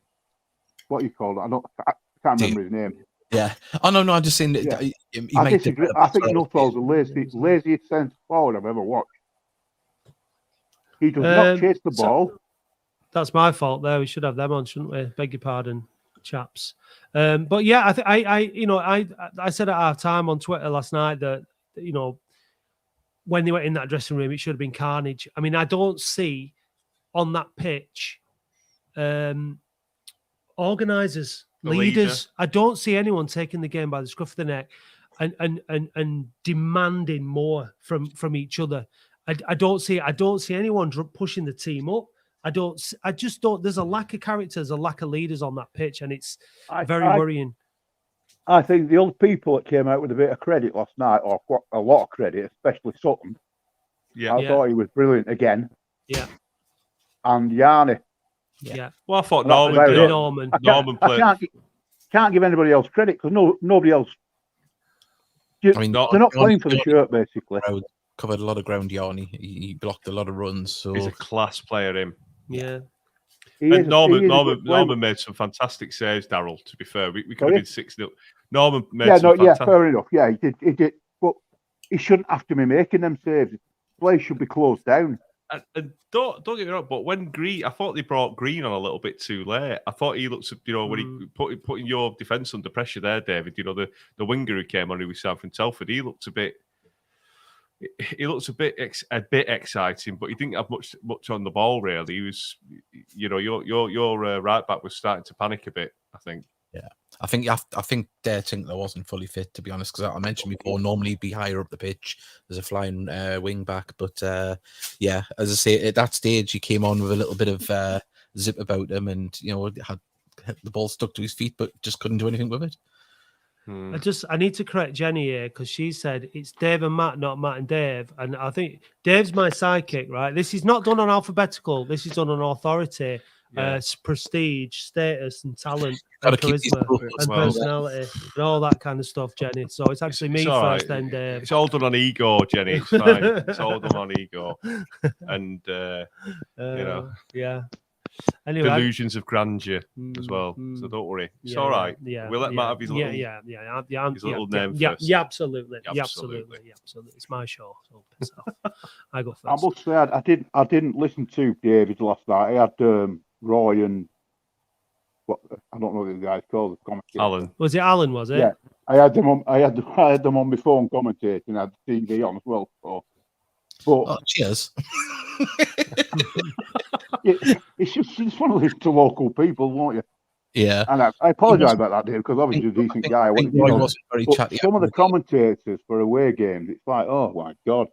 What you call it? I can't remember his name. Yeah. Oh no, I'm just saying that he I disagree. I think Nuttall's the laziest centre forward I've ever watched. He does not chase the ball. That's my fault there. We should have them on, shouldn't we? Beg your pardon, chaps. But yeah, I said at half time on Twitter last night that, you know, when they were in that dressing room, it should have been carnage. I mean, I don't see on that pitch organisers, leaders. I don't see anyone taking the game by the scruff of the neck and demanding more from each other. I don't see anyone pushing the team up. I just don't. There's a lack of characters, a lack of leaders on that pitch, and it's very worrying. I think the other people that came out with a bit of credit last night, or a lot of credit, especially Sutton. Yeah, I thought he was brilliant again. Yeah, and Yarni. Yeah. Well, I thought Norman played. I can't give anybody else credit because nobody else. I mean, they're not playing for the shirt, basically. Covered a lot of ground, Yarni. He blocked a lot of runs. So he's a class player, him. Yeah. And Norman made some fantastic saves, Daryl, to be fair. We could have been 6-0. Norman made fantastic... fair enough. Yeah, he did. But he shouldn't have to be making them saves. The play should be closed down. And don't get me wrong, but when I thought they brought Green on a little bit too late. I thought he looked, when he putting your defence under pressure there, David, the winger who came on who was Sam from Telford, he looked a bit exciting, but he didn't have much on the ball really. He was, your right back was starting to panic a bit, I think. Yeah, I think Tinkler wasn't fully fit, to be honest, because I mentioned before, normally he'd be higher up the pitch as a flying wing back, but as I say, at that stage he came on with a little bit of zip about him, and had the ball stuck to his feet, but just couldn't do anything with it. I need to correct Jenny here because she said it's Dave and Matt, not Matt and Dave. And I think Dave's my sidekick, right? This is not done on alphabetical. This is done on authority, prestige, status, and talent, and charisma, and personality, and all that kind of stuff, Jenny. So it's actually me first, then Dave. It's all done on ego, Jenny. It's fine. It's all done on ego. And, yeah. Anyway, delusions of grandeur as well. So don't worry. It's all right. Yeah, we'll let Matt have his little, his little name first. Yeah, absolutely. It's my show. So piss off. I go first. I must say, I didn't listen to David last night. I had Roy and I don't know what the guy's called. Alan. Was it Alan? Was it? Yeah, I had them on. I had them on my phone commentating. I had the TV on as well. Cheers. It's one of these two local people, won't you? Yeah. And I apologise about that, Dave, because obviously he's a decent guy. Wasn't very chatty. Some of the commentators for away games, it's like, oh my God.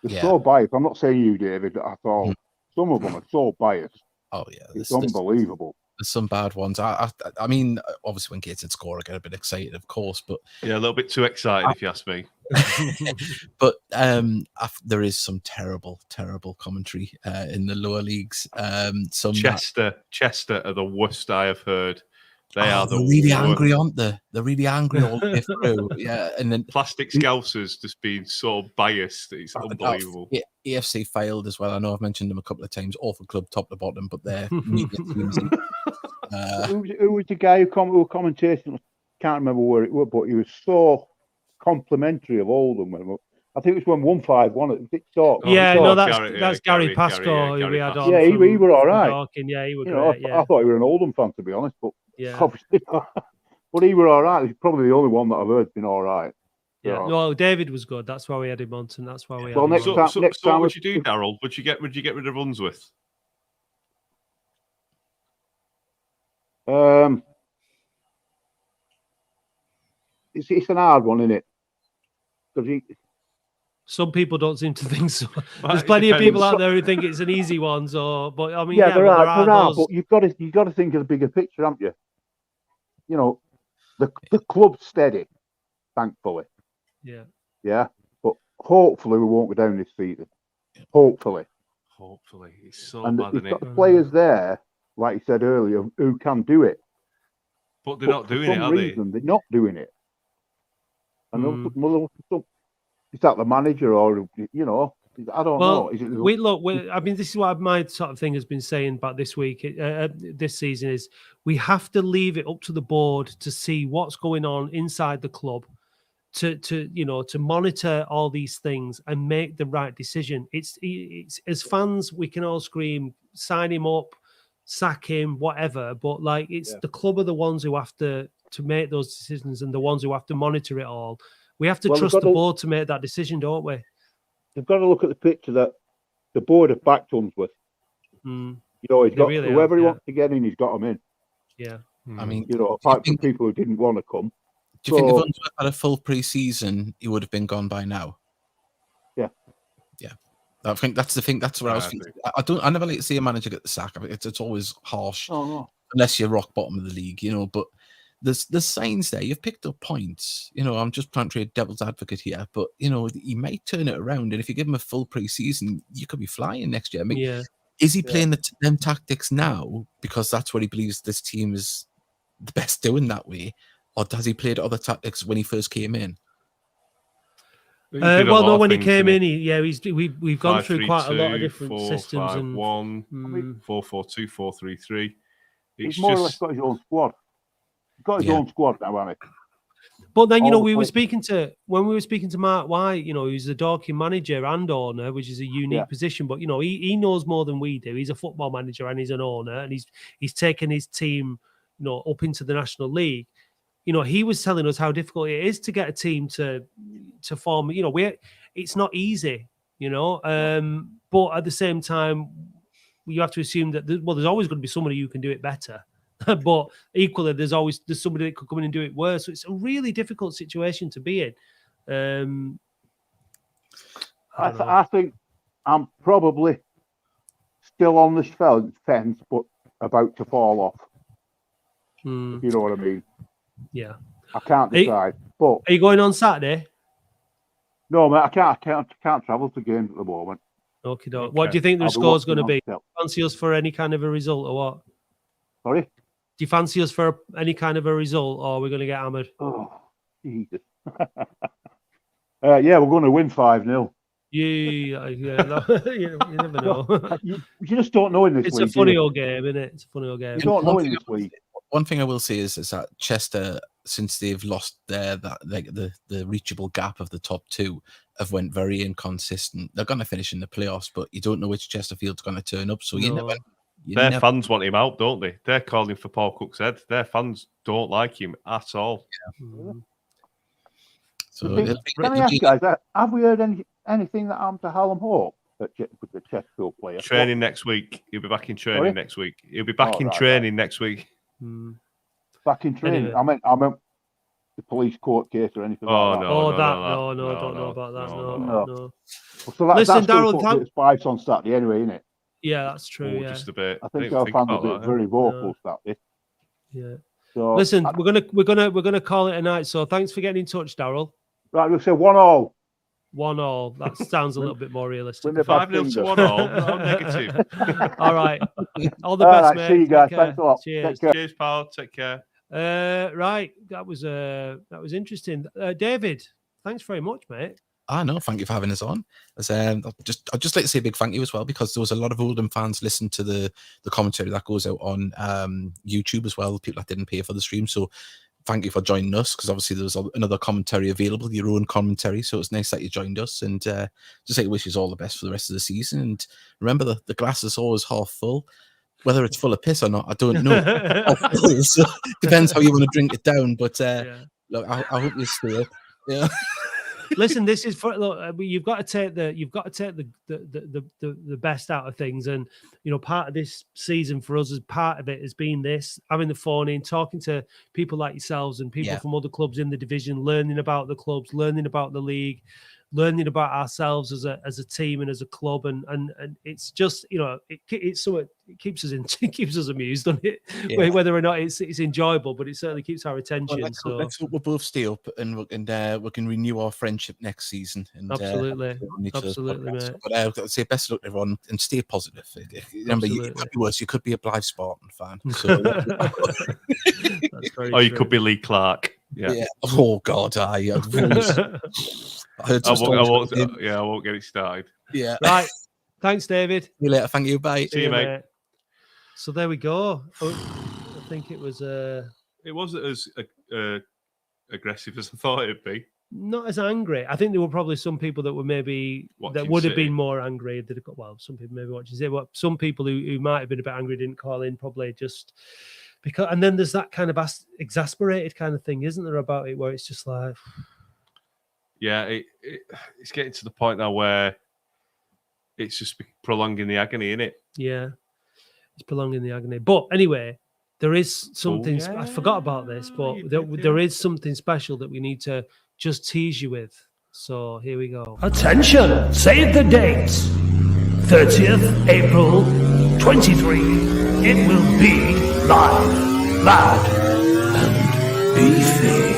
They're so biased. I'm not saying you, David, at all. Some of them are so biased. Oh yeah, It's unbelievable. There's some bad ones. I mean, obviously when Gateshead score, I get a bit excited, of course, but yeah, a little bit too excited if you ask me. But there is some terrible commentary in the lower leagues. Some Chester are the worst I have heard. They're really angry, aren't they? They're really angry all the way through. Yeah, and then Plastic Scousers just being so biased. It's unbelievable. EFC failed as well. I know I've mentioned them a couple of times. Awful club, top to bottom, but they're medium teams. Who was the guy who commentated? Can't remember where it was, but he was so complimentary of Oldham. I think it was when 1-5 won it. That's Gary Pascoe. Yeah, he were all right. Talkin, yeah, he were great. I thought he was an Oldham fan, to be honest, but obviously not. But he were all right. He's probably the only one that I've heard been all right. Yeah, no, David was good. That's why we had him on, and that's why we. So what would you do, Daryl? Would you get rid of Unsworth? It's an hard one, isn't it? Because some people don't seem to think so. There's plenty of people out there who think it's an easy one. So, but I mean, there are. But you've got to think of the bigger picture, haven't you? You know, the club's steady, thankfully. Yeah. Yeah, but hopefully we won't go down this season. Hopefully, it's so and bad. You've got the players there, like you said earlier, who can do it. But they're not doing it, are they? They're not doing it. And is that the manager, or I don't know. Is it I mean, this is what my sort of thing has been saying about this week, this season, is we have to leave it up to the board to see what's going on inside the club, to monitor all these things and make the right decision. It's as fans, we can all scream, sign him up, sack him, whatever. But the club are the ones who have to make those decisions and the ones who have to monitor it all. We have to trust the board to make that decision, don't we? They've got to look at the picture that the board have backed Unsworth. He's got really whoever he wants to get in, he's got them in. Yeah. I mean, apart from people who didn't want to come. Do you think if Unsworth had a full pre-season, he would have been gone by now? Yeah. Yeah. I think that's the thing. That's where I was thinking. I never like to see a manager get the sack. I mean, it's always harsh, unless you're rock bottom of the league, but there's signs there. You've picked up points. I'm just trying to play devil's advocate here, but he might turn it around. And if you give him a full pre-season, you could be flying next year. I mean, is he playing them tactics now because that's what he believes this team is the best doing that way, or has he played other tactics when he first came in? When he came in, we've gone through quite a lot of different systems. 5-1, 4-4-2, 4-3-3. He's more or less got his own squad. He's got his own squad now, hasn't he? But then, when we were speaking to Mark White, who's the Talkin manager and owner, which is a unique position, but he knows more than we do. He's a football manager and he's an owner, and he's taken his team, up into the National League. He was telling us how difficult it is to get a team to form. It's not easy, but at the same time, you have to assume that there's always going to be somebody who can do it better. But equally, there's somebody that could come in and do it worse. So it's a really difficult situation to be in. I think I'm probably still on this fence, but about to fall off. If you know what I mean. Yeah. I can't decide. But are you going on Saturday? No, mate. I can't travel to games at the moment. Okay. What do you think the score's going to be? Fancy us for any kind of a result or what? Sorry? Do you fancy us for any kind of a result, or are we going to get hammered? Oh, Jesus. We're going to win 5-0. Yeah, you never know. You just don't know in this league. It's a funny old game, isn't it? It's a funny old game. You don't know in this league. One thing I will say is that Chester, since they've lost the reachable gap of the top two, have went very inconsistent. They're going to finish in the playoffs, but you don't know which Chesterfield's going to turn up. So their fans want him out, don't they? They're calling for Paul Cook's head. Their fans don't like him at all. Yeah. So can I ask you guys, have we heard anything that happened to Hallam Hope with the Chesterfield player? Training next week. He'll be back in training next week. He'll be back in training next week. Back in training. I meant the police court case or anything Oh, like that. no. Don't know about that. No. Well, so that's Listen, still Darryl, put Spice on Saturday anyway, isn't it? Yeah, that's true. Yeah. Just a bit. I think our fans will be very vocal Saturday. Yeah. So listen, we're gonna call it a night. So thanks for getting in touch, Darryl. Right, we'll say 1-1. 1-1. That sounds a little bit more realistic. 5-0 to 1-1. I'm negative. All right. All the best, mate. See you guys. Take Thanks care. a lot. Cheers. Cheers, pal. Take care. Right. That was interesting. David, thanks very much, mate. No, thank you for having us on. I'd just like to say a big thank you as well, because there was a lot of Oldham fans listen to the commentary that goes out on YouTube as well, people that didn't pay for the stream. So thank you for joining us, because obviously there was another commentary available, your own commentary. So it's nice that you joined us, and just like wish you all the best for the rest of the season. And remember, the glass is always half full. Whether it's full of piss or not, I don't know. So, depends how you want to drink it down. But look, I hope you stay up. Yeah. Listen, this is for look. You've got to take the best out of things, and part of this season for us, as part of it, has been this having the phone in, talking to people like yourselves and people from other clubs in the division, learning about the clubs, learning about the league, learning about ourselves as a team and as a club, and it's just it's so it keeps us amused, doesn't it? Yeah. Whether or not it's enjoyable, but it certainly keeps our attention. Let's hope we'll both stay up and we can renew our friendship next season. And, absolutely, mate. But I'd say best of luck to everyone and stay positive. Remember, it could be worse. You could be a Blythe Spartan fan. So, you could be Lee Clark. Yeah. Oh God, I won't get it started. Yeah. Right. Thanks, David. See you later. Thank you. Bye. See you, mate. So there we go. I think it was. It wasn't as aggressive as I thought it'd be. Not as angry. I think there were probably some people that were maybe that would have been more angry. Some people maybe watching it, but some people who might have been a bit angry didn't call in, probably just because. And then there's that kind of exasperated kind of thing, isn't there, about it, where it's just like. Yeah, it's getting to the point now where it's just prolonging the agony, isn't it? Yeah, it's prolonging the agony. But anyway, there is something. I forgot about this, but there is something special that we need to just tease you with. So here we go. Attention! Save the date. 30th April 23. It will be live, loud, and beefy.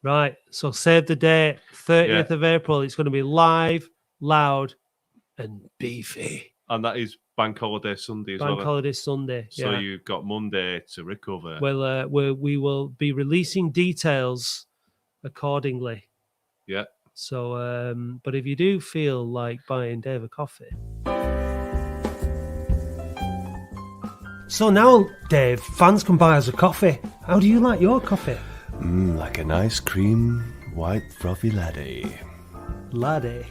Right, so save the date, 30th of April. It's going to be live, loud, and beefy. And that is Bank Holiday Sunday as well. Bank Holiday Sunday. So you've got Monday to recover. Well, we will be releasing details accordingly. Yeah. So, but if you do feel like buying Dave a coffee. So now, Dave, fans can buy us a coffee. How do you like your coffee? Like an ice cream, white frothy latte. Latte.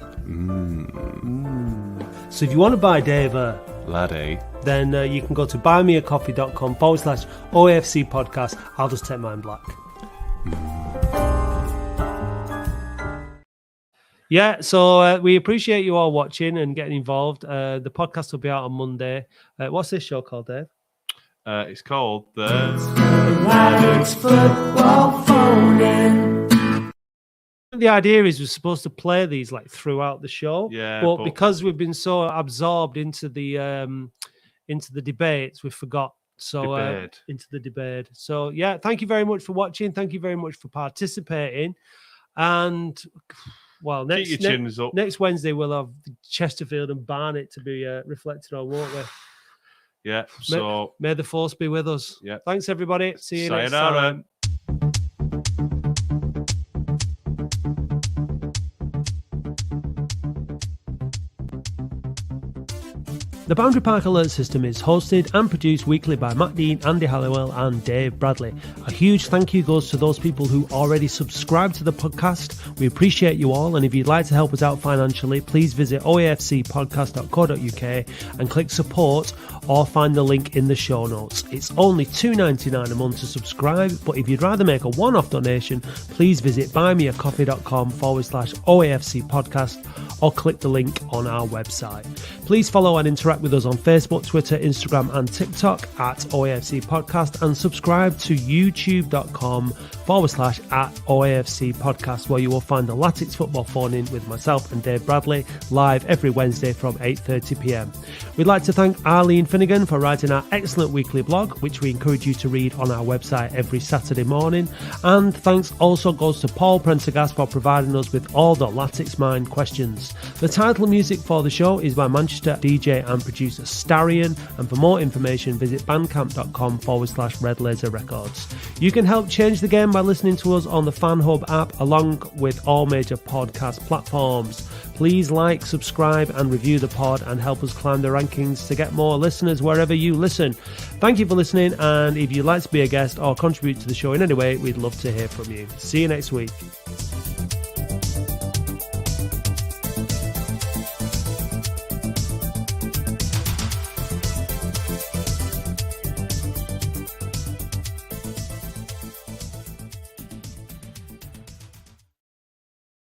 So if you want to buy Dave a latte, then you can go to buymeacoffee.com/OAFC podcast. I'll just take mine black. Yeah, so we appreciate you all watching and getting involved. The podcast will be out on Monday. What's this show called, Dave? It's called the Ladders Football Phone-In. The idea is we're supposed to play these like throughout the show, but because we've been so absorbed into the debates, we forgot. So into the debate. So yeah, thank you very much for watching. Thank you very much for participating. And well, next Wednesday we'll have Chesterfield and Barnet to be reflected on, won't we? Yeah, so may the force be with us. Yeah. Thanks, everybody. See you next Sayonara. time. The Boundary Park Alert System is hosted and produced weekly by Matt Dean, Andy Halliwell and Dave Bradley. A huge thank you goes to those people who already subscribe to the podcast. We appreciate you all, and if you'd like to help us out financially, please visit oafcpodcast.co.uk and click support or find the link in the show notes. It's only $2.99 a month to subscribe, but if you'd rather make a one-off donation, please visit buymeacoffee.com/OAFC podcast or click the link on our website. Please follow and interact interact with us on Facebook, Twitter, Instagram and TikTok at OAFC Podcast, and subscribe to youtube.com/@OAFC Podcast, where you will find the Latics Football Phone-In with myself and Dave Bradley live every Wednesday from 8:30 p.m. We'd like to thank Arlene Finnegan for writing our excellent weekly blog, which we encourage you to read on our website every Saturday morning. And thanks also goes to Paul Prendergast for providing us with all the Latics Mind questions. The title music for the show is by Manchester DJ and producer Starion, and for more information visit bandcamp.com/Red Laser Records. You can help change the game by listening to us on the Fan Hub app along with all major podcast platforms. Please like, subscribe and review the pod and help us climb the rankings to get more listeners wherever you listen. Thank you for listening, and if you'd like to be a guest or contribute to the show in any way, we'd love to hear from you. See you next week.